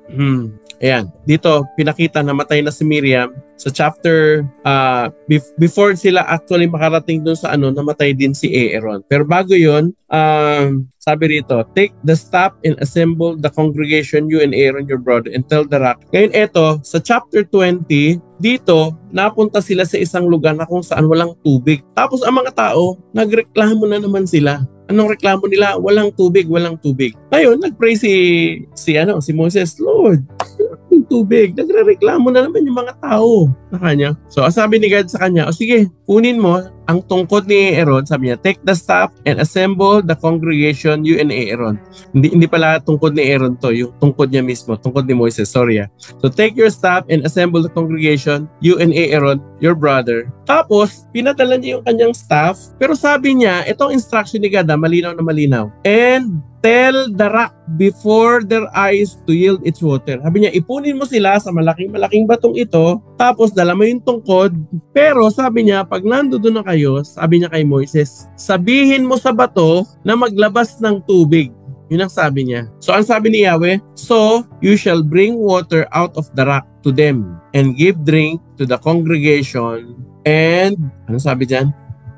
ayan, dito, pinakita namatay na si Miriam. Sa chapter, before sila actually makarating dun sa namatay din si Aaron. Pero bago yun, sabi rito, take the staff and assemble the congregation, you and Aaron your brother, and tell the rock. Ngayon eto, sa chapter 20, dito, napunta sila sa isang lugar na kung saan walang tubig. Tapos ang mga tao, nagreklamo na naman sila. Anong reklamo nila? Walang tubig, walang tubig. Ngayon, nagpray si Moses, Lord, yung tubig. Nagrereklamo na naman yung mga tao na kanya. So, sabi ni God sa kanya, sige, kunin mo ang tungkod ni Aaron. Sabi niya, take the staff and assemble the congregation, you and Aaron. Hindi pala tungkod ni Aaron to, yung tungkod niya mismo, tungkod ni Moises, sorry. So, take your staff and assemble the congregation, you and Aaron, your brother. Tapos, pinadala niya yung kanyang staff. Pero sabi niya, itong instruction ni God, malinaw na malinaw. And tell the rock before their eyes to yield its water. Sabi niya, ipunin mo sila sa malaking batong ito, tapos dala mo yung tungkod. Pero sabi niya, pag nandoon na kayo, sabi niya kay Moises, sabihin mo sa bato na maglabas ng tubig. Yun ang sabi niya. So ang sabi ni Yahweh, so you shall bring water out of the rock to them and give drink to the congregation and, ano sabi dyan?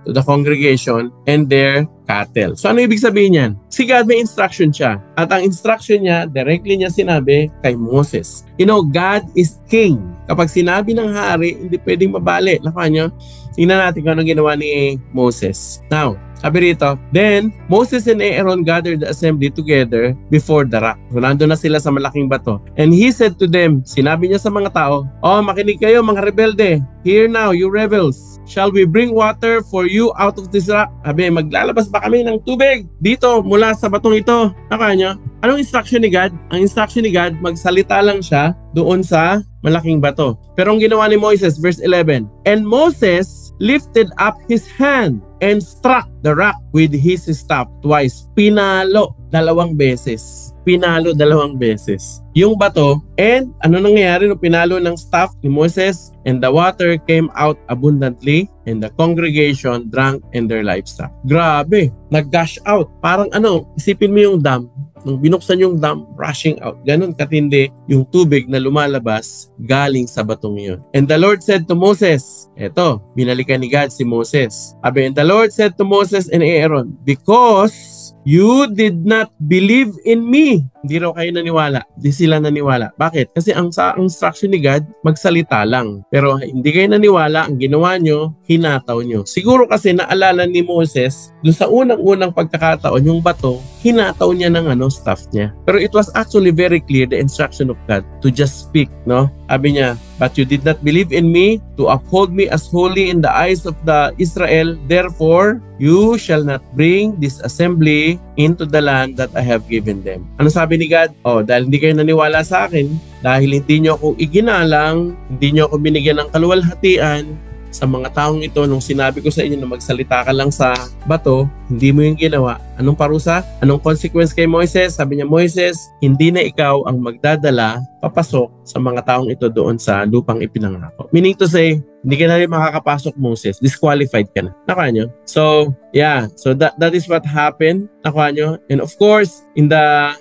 To the congregation and their cattle. So ano ibig sabihin niyan? Si God may instruction siya. At ang instruction niya, directly niya sinabi kay Moses. You know, God is king. Kapag sinabi ng hari, hindi pwedeng mabali. Laka nyo, tingnan natin kung anong ginawa ni Moses. Now, sabi rito, then Moses and Aaron gathered the assembly together before the rock. So nandun na sila sa malaking bato. And he said to them, sinabi niya sa mga tao, makinig kayo mga rebelde. Hear now, you rebels. Shall we bring water for you out of this rock? Sabi, maglalabas ba kami ng tubig dito mula sa batong ito? Nakanya? Anong instruction ni God? Ang instruction ni God, magsalita lang siya doon sa malaking bato. Pero ang ginawa ni Moises, verse 11, and Moses lifted up his hand and struck the rock with his staff twice. Pinalo 2 beses. Pinalo 2 beses yung bato. And ano nangyayari nung pinalo ng staff ni Moses? And the water came out abundantly, and the congregation drank and their livestock. Grabe, nag-gush out. Parang isipin mo yung dam. Nung binuksan yung dam, rushing out. Ganon katindi yung tubig na lumalabas galing sa batong yun. And the Lord said to Moses, eto, binalikan ni God si Moses. And the Lord said to Moses and Aaron, because you did not believe in me. Hindi raw kayo naniwala. Hindi sila naniwala. Bakit? Kasi ang instruction ni God, magsalita lang. Pero hindi kayo naniwala, ang ginawa nyo, hinataw nyo. Siguro kasi naalala ni Moses, dun sa unang-unang pagkakataon, yung bato, hinataw niya ng staff niya. Pero it was actually very clear, the instruction of God, to just speak, no? Sabi niya, but you did not believe in me, to uphold me as holy in the eyes of the Israel. Therefore, you shall not bring this assembly into the land that I have given them. Ano sabi ni God? Dahil hindi kayo naniwala sa akin, dahil hindi nyo ako iginalang, hindi nyo ako binigyan ng kaluwalhatian sa mga taong ito, nung sinabi ko sa inyo na magsalita ka lang sa bato, hindi mo yung ginawa. Anong parusa? Anong consequence kay Moises? Sabi niya, Moises, hindi na ikaw ang magdadala papasok sa mga taong ito doon sa lupang ipinangako. Meaning to say, hindi ka na rin makakapasok, Moses. Disqualified ka na. Nakuha nyo? So, yeah. So, that is what happened. Nakuha nyo? And of course, in that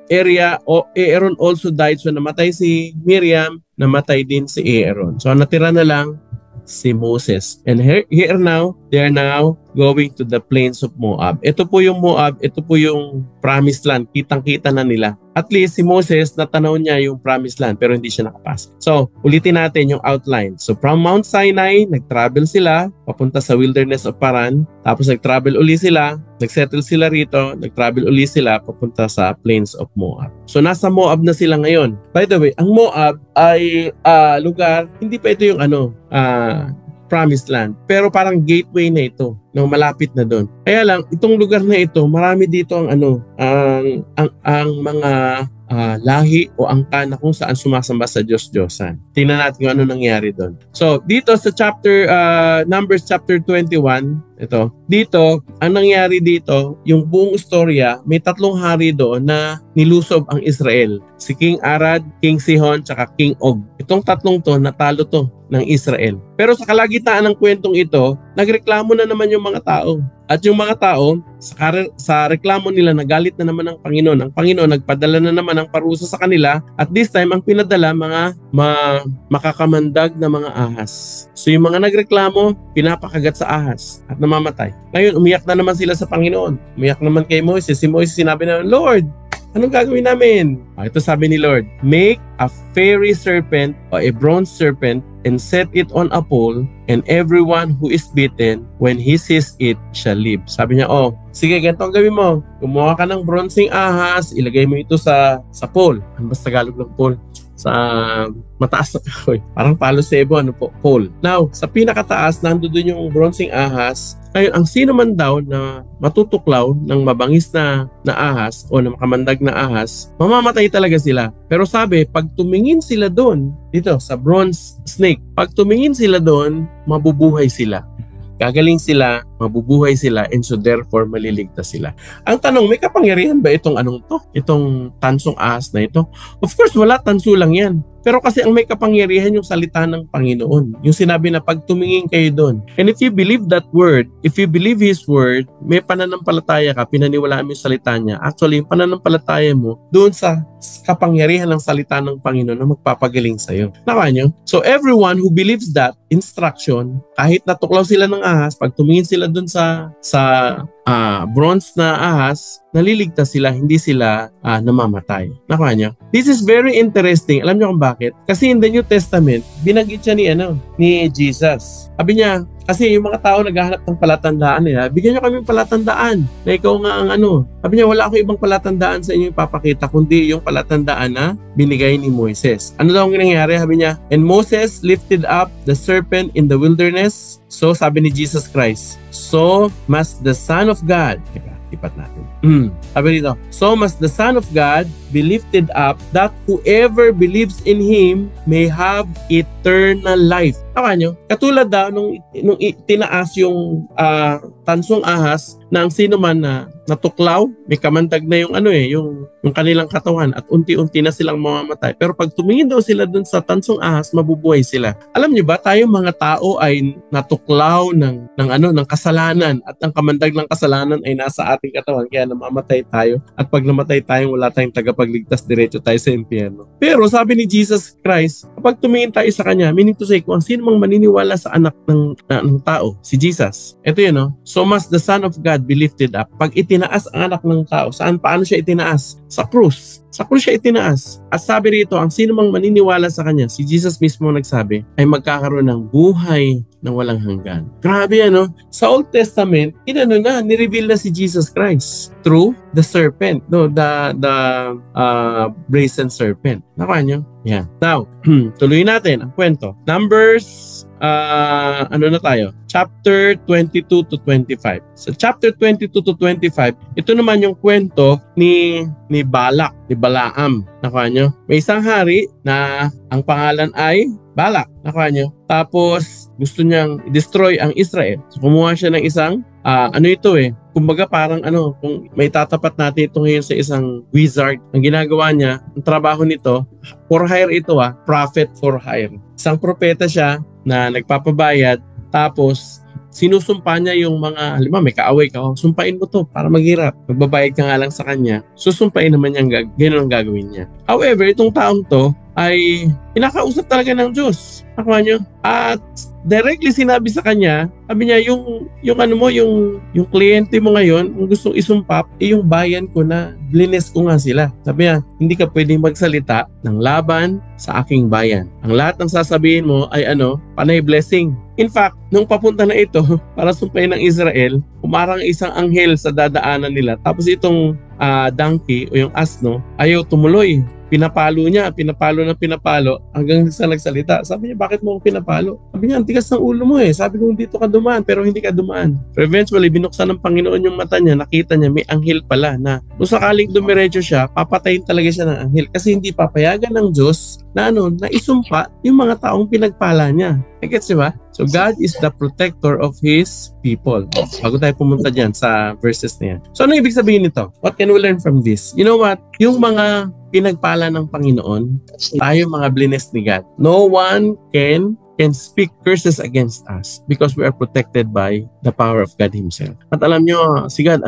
area, Aaron also died. So, namatay si Miriam. namatay din si Aaron. So natira na lang si Moses. And here now, they are now going to the plains of Moab. Ito po yung Moab, ito po yung promised land. Kitang-kita na nila. At least si Moses, natanaw niya yung promised land pero hindi siya nakapasok. So, ulitin natin yung outline. So, from Mount Sinai, nag-travel sila papunta sa wilderness of Paran. Tapos nag-travel uli sila, nag-settle sila rito, nag-travel uli sila papunta sa plains of Moab. So, nasa Moab na sila ngayon. By the way, ang Moab ay lugar, hindi pa ito yung promised land. Pero parang gateway na ito, no, malapit na doon. Kaya lang itong lugar na ito, marami dito ang mga lahi o angka na kung saan sumasamba sa Diyos-Diyosan. Tingnan natin kung ano nangyari doon. So, dito sa Numbers chapter 21, dito, ang nangyari dito, yung buong istorya, may 3 hari doon na nilusob ang Israel. Si King Arad, King Sihon, tsaka King Og. Itong 3 to, natalo to ng Israel. Pero sa kalagitnaan ng kwentong ito, nagreklamo na naman yung mga tao. At yung mga tao, sa reklamo nila, nagalit na naman ang Panginoon. Ang Panginoon nagpadala na naman ng parusa sa kanila. At this time, ang pinadala, mga makakamandag na mga ahas. So yung mga nagreklamo, pinapakagat sa ahas at namamatay. Ngayon, umiyak na naman sila sa Panginoon. Umiyak naman kay Moises. Si Moises sinabi na, Lord, anong gagawin namin? Ito sabi ni Lord, make a fiery serpent or a bronze serpent and set it on a pole, and everyone who is bitten, when he sees it, shall live. Sabi niya, sige, ganito ang gawin mo. Gumawa ka ng bronzing ahas, ilagay mo ito sa pole. Ano ba sa Tagalog ng pole? Sa mataas na kahoy. Parang palo sebo, pole. Now, sa pinakataas, nandoon yung bronzing ahas. Ngayon, ang sino man daw na matutuklaw ng mabangis na ahas o na makamandag na ahas, mamamatay talaga sila. Pero sabi, pag tumingin sila doon, dito sa bronze snake, pag tumingin sila doon, mabubuhay sila. Gagaling sila, mabubuhay sila, and so therefore maliligtas sila. Ang tanong, may kapangyarihan ba itong itong tansong ahas na ito? Of course, wala, tanso lang yan. Pero kasi ang may kapangyarihan yung salita ng Panginoon. Yung sinabi na pag tumingin kayo doon. And if you believe that word, if you believe His word, may pananampalataya ka, pinaniwalaan mo yung salita niya. Actually, yung pananampalataya mo doon sa kapangyarihan ng salita ng Panginoon na magpapagaling sa'yo. Nakuha niyo? So everyone who believes that instruction, kahit natuklaw sila ng ahas, pag tumingin sila doon sa bronze na ahas, naliligtas sila, hindi sila namamatay. Nakuha niyo? This is very interesting. Alam niyo kung bakit? Kasi in the New Testament, binanggit siya ni Jesus. Sabi niya, kasi yung mga tao naghahanap ng palatandaan nila, bigyan niyo kami ng palatandaan na ikaw nga ang Sabi niya, wala akong ibang palatandaan sa inyo ipapakita, kundi yung palatandaan na binigay ni Moises. Ano daw ang nangyari? Sabi niya, and Moses lifted up the serpent in the wilderness. So, sabi ni Jesus Christ, so must the Son of God, ipat natin. Sabi dito, so must the Son of God be lifted up, that whoever believes in Him may have eternal life. Tawa nyo, katulad daw nung tinaas yung tansong ahas na ang sino man na natuklaw, may kamandag na yung kanilang katawan at unti-unti na silang mamamatay. Pero pag tumingin daw sila dun sa tansong ahas, mabubuhay sila. Alam niyo ba, tayong mga tao ay natuklaw ng kasalanan at ang kamandag ng kasalanan ay nasa ating katawan kaya namamatay tayo. At pag namatay tayo, wala tayong tagapagligtas, diretso tayo sa impyerno. Pero sabi ni Jesus Christ, kapag tumingin tayo sa Kanya, meaning to say, kung sino mang maniniwala sa anak ng tao, si Jesus. Ito yun, so must the Son of God be lifted up. Pag itinaas ang anak ng tao, paano siya itinaas? Sa krus. Sa krus siya itinaas. At sabi rito, ang sino mang maniniwala sa Kanya, si Jesus mismo nagsabi, ay magkakaroon ng buhay na walang hanggan. Grabe Sa Old Testament, nireveal na si Jesus Christ through the serpent, the brazen serpent. Nakuha niyo? Yeah. Now, tuloy natin ang kwento. Numbers, na tayo? Chapter 22 to 25. Sa chapter 22 to 25, ito naman yung kwento ni Balak, ni Balaam. Nakuha nyo? May isang hari na ang pangalan ay Balak. Nakuha nyo? Tapos, gusto niyang i-destroy ang Israel. So, kumuha siya ng isang, kumbaga parang kung may tatapat natin ito ngayon sa isang wizard, ang ginagawa niya, ang trabaho nito, for hire ito prophet for hire. Isang propeta siya na nagpapabayad, tapos sinusumpa niya yung mga, halimbawa may kaaway ka, sumpain mo to para maghirap. Magbabayad ka nga lang sa kanya, susumpain naman niya, gano'n ang gagawin niya. However, itong taong to, ay pinakausap talaga ng Diyos. Nakuha nyo? At directly sinabi sa kanya, sabi niya, yung kliyente mo ngayon, kung gustong isumpap, yung bayan ko na blines ko nga sila. Sabi niya, hindi ka pwedeng magsalita ng laban sa aking bayan. Ang lahat ng sasabihin mo ay panay blessing. In fact, nung papunta na ito para sumpayin ng Israel, umarang isang anghel sa dadaanan nila. Tapos itong donkey o yung asno, ayaw tumuloy. Pinapalo hanggang sa nagsalita. Sabi niya, bakit mo akong pinapalo? Sabi niya, ang tigas ng ulo mo eh. Sabi ko, dito ka dumaan, pero hindi ka dumaan. Pero eventually, binuksan ng Panginoon yung mata niya, nakita niya may anghel pala na kung sakaling dumiretso siya, papatayin talaga siya ng anghel kasi hindi papayagan ng Diyos na isumpa yung mga taong pinagpala niya. Gets ba? So God is the protector of His people. Bago tayo pumunta dyan sa verses na yan. So ano ibig sabihin nito? What can we learn from this? You know what? Yung mga pinagpala ng Panginoon, tayo mga blessed ni God. No one can speak curses against us because we are protected by the power of God Himself. At alam nyo, si God,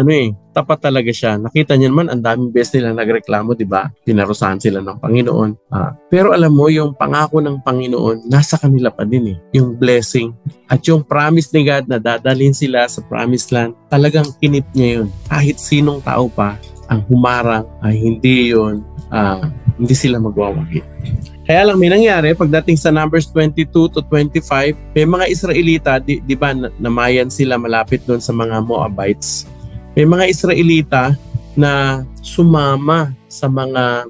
tapat talaga siya. Nakita niyo naman, ang daming beses nila nagreklamo, di ba? Pinarusahan sila ng Panginoon. Pero alam mo, yung pangako ng Panginoon, nasa kanila pa din eh. Yung blessing at yung promise ni God na dadalhin sila sa promised land, talagang kinip niya yun. Kahit sinong tao pa ang humarang ay hindi sila magwawagi. Kaya lang may nangyari pagdating sa Numbers 22 to 25, may mga Israelita, di ba namayan sila malapit doon sa mga Moabites. May mga Israelita na sumama sa mga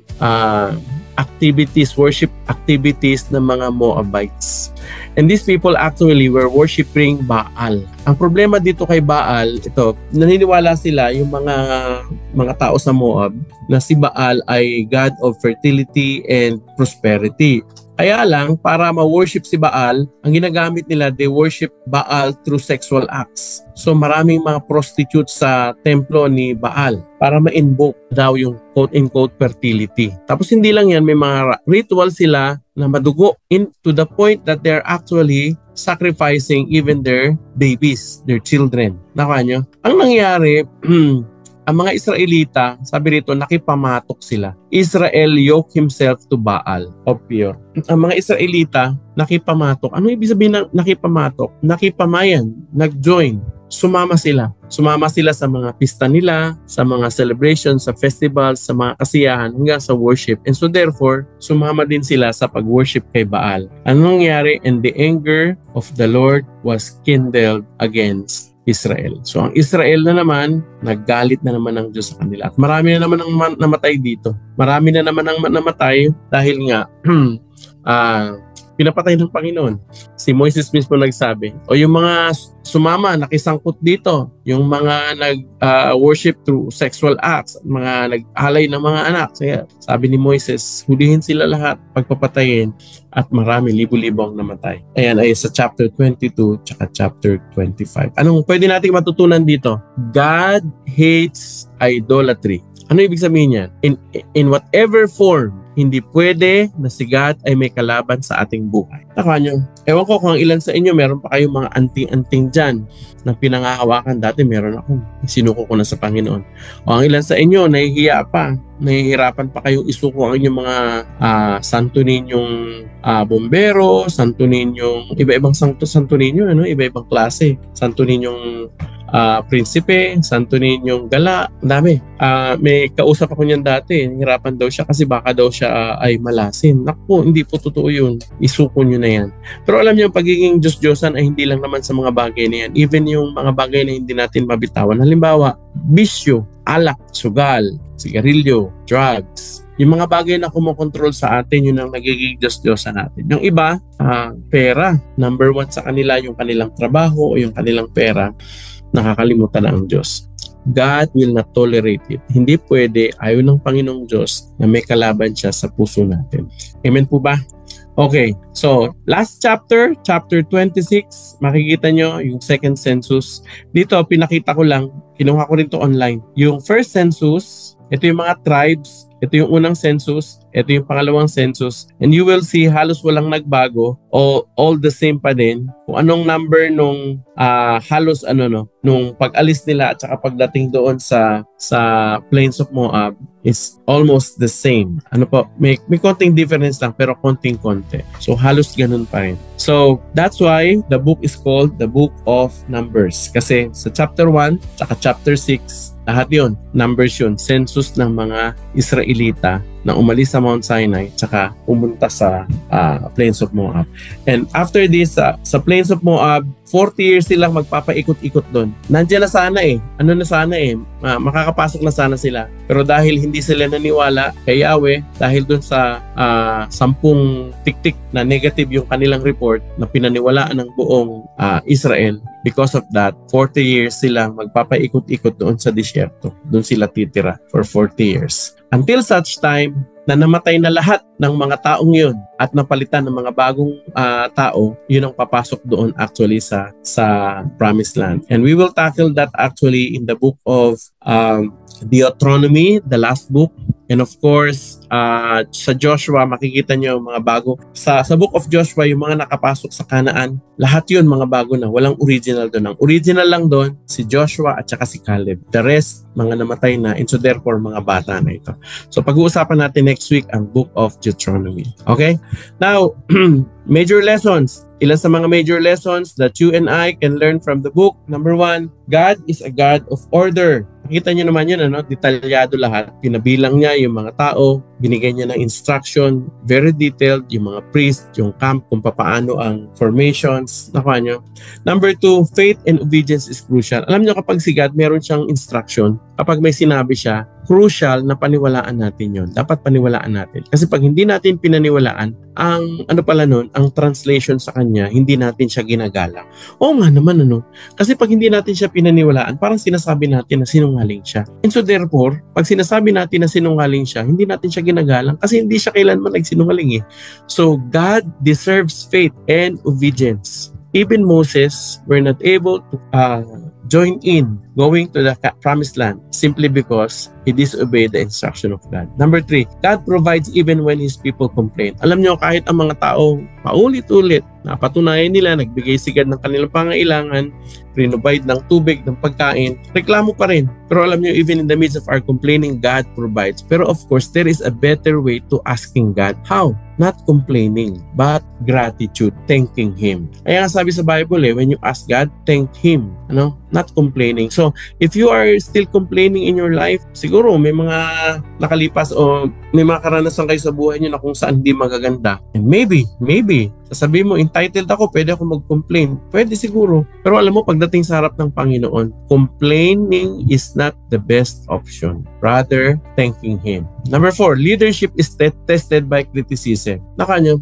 worship activities ng mga Moabites. And these people actually were worshiping Baal. Ang problema dito kay Baal, naniniwala sila yung mga tao sa Moab na si Baal ay God of fertility and prosperity. Kaya lang, para ma-worship si Baal, ang ginagamit nila, they worship Baal through sexual acts. So maraming mga prostitutes sa templo ni Baal para ma-invoke daw yung quote-unquote fertility. Tapos hindi lang yan, may mga ritual sila na madugo to the point that they're actually sacrificing even their babies, their children. Nakuha nyo? Ang nangyari, ang mga Israelita, sabi rito, nakipamatok sila. Israel yoked himself to Baal of Peor. Ang mga Israelita, nakipamatok. Ano ibig sabihin ng nakipamatok? Nakipamayan, nag-join. Sumama sila. Sumama sila sa mga pista nila, sa mga celebrations, sa festivals, sa mga kasiyahan, hanggang sa worship. And so therefore, sumama din sila sa pag-worship kay Baal. Anong nangyari? And the anger of the Lord was kindled against Israel. So ang Israel na naman, naggalit na naman ng Diyos sa kanila. At marami na naman ang namatay dito. Marami na naman ang namatay dahil nga pinapatay ng Panginoon. Si Moises mismo nagsabi, o yung mga sumama, nakisangkot dito, yung mga nag-worship through sexual acts, mga nag-alay ng mga anak. Kaya sabi ni Moises, hulihin sila lahat, pagpapatayin, at marami, libo-libo ang namatay. Ayan ay sa chapter 22 tsaka chapter 25. Anong pwede natin matutunan dito? God hates idolatry. Ano ibig sabihin niyan? In whatever form, hindi pwede na si God ay may kalaban sa ating buhay. Nakuha nyo? Ewan ko kung ilan sa inyo, meron pa kayong mga anting-anting dyan na pinangahawakan. Dati meron ako. Sinuko ko na sa Panginoon. O ang ilan sa inyo, nahihiya pa. Nahihirapan pa kayong isuko ang inyong mga santo ninyong bombero, santo ninyong, iba-ibang santo ninyo, iba-ibang klase. Santo ninyong prinsipe, santo ninyong gala, ang dami. May kausap ako niyan dati, hirapan daw siya kasi baka daw siya ay malasin. Naku, hindi po totoo yun. Isuko nyo na yan. Pero alam niyo, pagiging Diyos-Diyosan ay hindi lang naman sa mga bagay na yan. Even yung mga bagay na hindi natin mabitawan. Halimbawa, bisyo, alak, sugal, sigarilyo, drugs. Yung mga bagay na kumokontrol sa atin, yun ang nagiging Diyos-Diyosan natin. Yung iba, pera. Number one sa kanila, yung kanilang trabaho o yung kanilang pera. Nakakalimutan na ang Diyos. God will not tolerate it. Hindi pwede, ayaw ng Panginoong Diyos na may kalaban siya sa puso natin. Amen po ba? Okay, so last chapter 26, makikita nyo yung second census. Dito, pinakita ko lang, kinuha ko rin to online. Yung first census, ito yung mga tribes, ito yung unang census, ito yung pangalawang census, and you will see halos walang nagbago, all the same pa din. Kung anong number nung halos nung pag-alis nila at saka pagdating doon sa Plains of Moab is almost the same. May konting difference lang pero konting-konti. So halos ganun pa rin. So that's why the book is called the Book of Numbers. Kasi sa chapter 1 at chapter 6, lahat yun, numbers yun, census ng mga Israelita na umalis sa Mount Sinai tsaka pumunta sa Plains of Moab. And after this, sa Plains of Moab, 40 years silang magpapaikot-ikot doon. Nandiyan na sana makakapasok na sana sila. Pero dahil hindi sila naniwala kay Yahweh, dahil doon sa 10 tiktik na negative yung kanilang report na pinaniwalaan ng buong Israel, because of that, 40 years silang magpapaikot-ikot doon sa disyerto. Doon sila titira for 40 years. Until such time na namatay na lahat ng mga taong yun at napalitan ng mga bagong tao, yun ang papasok doon actually sa Promised Land. And we will tackle that actually in the book of Deuteronomy, the last book. And of course, sa Joshua, makikita nyo mga bago. Sa book of Joshua, yung mga nakapasok sa Canaan, lahat yun mga bago na. Walang original doon. Ang original lang doon, si Joshua at saka si Caleb. The rest, mga namatay na. And so therefore, mga bata na ito. So pag-uusapan natin next week ang book of Deuteronomy. Okay? Now, major lessons. Ilan sa mga major lessons that you and I can learn from the book. Number 1, God is a God of order. Nakita niyo naman yun, detalyado lahat. Pinabilang niya yung mga tao, binigay niya ng instruction, very detailed, yung mga priest, yung camp, kung paano ang formations. Nakuha niyo. Number 2, faith and obedience is crucial. Alam niyo kapag si God, meron siyang instruction. Kapag may sinabi siya, crucial na paniwalaan natin yon. Dapat paniwalaan natin. Kasi pag hindi natin pinaniwalaan, ang ang translation sa kanya, hindi natin siya ginagalang. Oo nga naman, Kasi pag hindi natin siya pinaniwalaan, parang sinasabi natin na sinungaling siya. And so therefore, pag sinasabi natin na sinungaling siya, hindi natin siya ginagalang kasi hindi siya kailanman nagsinungaling eh. So God deserves faith and obedience. Even Moses were not able to join in going to the Promised Land simply because he disobeyed the instruction of God. Number 3, God provides even when His people complain. Alam niyo, kahit ang mga tao paulit-ulit, napatunayan nila, nagbigay si God ng kanilang pangailangan, provide ng tubig, ng pagkain, reklamo pa rin. Pero alam niyo, even in the midst of our complaining, God provides. Pero of course, there is a better way to asking God. How? Not complaining, but gratitude, thanking Him. Kaya nga sabi sa Bible when you ask God, thank Him. Not complaining. So, if you are still complaining in your life, siguro may mga nakalipas o may mga karanasan kayo sa buhay niyo na kung saan hindi magaganda. And maybe, sasabihin mo, entitled ako, pwede ako mag-complain. Pwede siguro. Pero alam mo, pagdating sa harap ng Panginoon, complaining is not the best option. Rather, thanking Him. Number 4, leadership is tested by criticism. Nakanyo,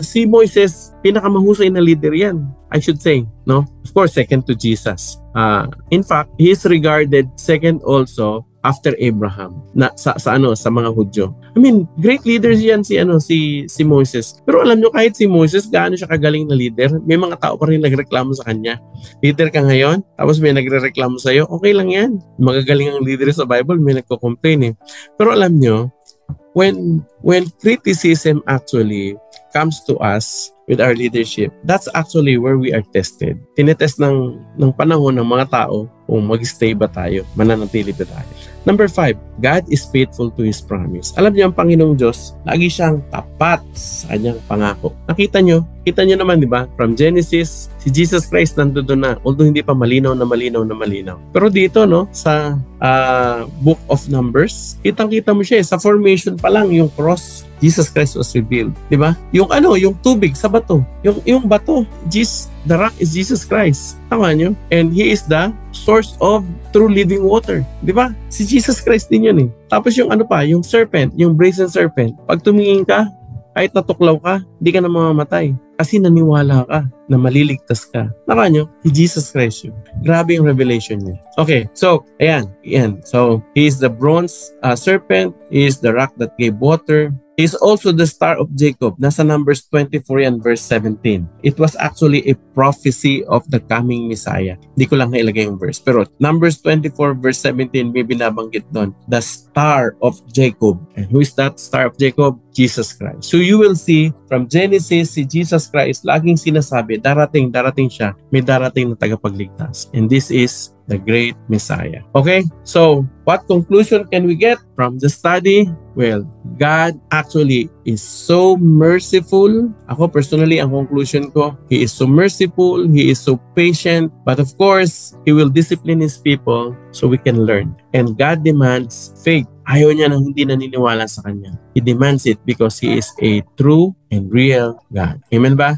si Moises, pinakamahusay na leader yan, I should say, no? Of course, second to Jesus. In fact, he is regarded second also after Abraham sa mga Hudyo. I mean, great leaders yan si Moses. Pero alam nyo, kahit si Moses, gaano siya kagaling na leader, may mga tao pa rin nagreklamo sa kanya. Leader ka ngayon, tapos may nagrereklamo sa iyo, okay lang yan. Magagaling ang leader sa Bible, may nagko-complain eh. Pero alam nyo, when criticism actually comes to us with our leadership, that's actually where we are tested. Tinetest ng panahon ng mga tao kung mag-stay ba tayo, mananatili ba tayo. Number 5, God is faithful to His promise. Alam niyo, ang Panginoong Diyos, lagi siyang tapat sa kanyang pangako. Nakita niyo naman, di ba? From Genesis, si Jesus Christ nandoon na, although hindi pa malinaw. Pero dito, sa Book of Numbers, kitang-kita mo siya sa formation pa lang, yung cross, Jesus Christ was revealed. Di ba? Yung tubig sa bato. Yung bato, the rock is Jesus Christ. Tama nyo? And He is the source of true living water. Di ba? Si Jesus Christ din yun eh. Tapos yung yung serpent, yung brazen serpent, pag tumingin ka, kahit natuklaw ka, hindi ka na mamamatay. Kasi naniwala ka na maliligtas ka. Naka nyo, si Jesus Christ yun. Grabe yung revelation niya. Okay, so, ayan. So, He is the bronze serpent. He is the rock that gave water. He's also the Star of Jacob. Nasa Numbers 24 yan, verse 17. It was actually a prophecy of the coming Messiah. Hindi ko lang nailagay yung verse. Pero Numbers 24 verse 17, may binabanggit doon. The Star of Jacob. And who is that Star of Jacob? Jesus Christ. So you will see from Genesis, si Jesus Christ, laging sinasabi, darating siya. May darating na tagapagligtas. And this is the great Messiah. Okay? So, what conclusion can we get from the study? Well, God actually is so merciful. Ako personally, ang conclusion ko, He is so merciful, He is so patient, but of course, He will discipline His people so we can learn. And God demands faith. Ayaw niya nang hindi naniniwala sa Kanya. He demands it because He is a true and real God. Amen ba?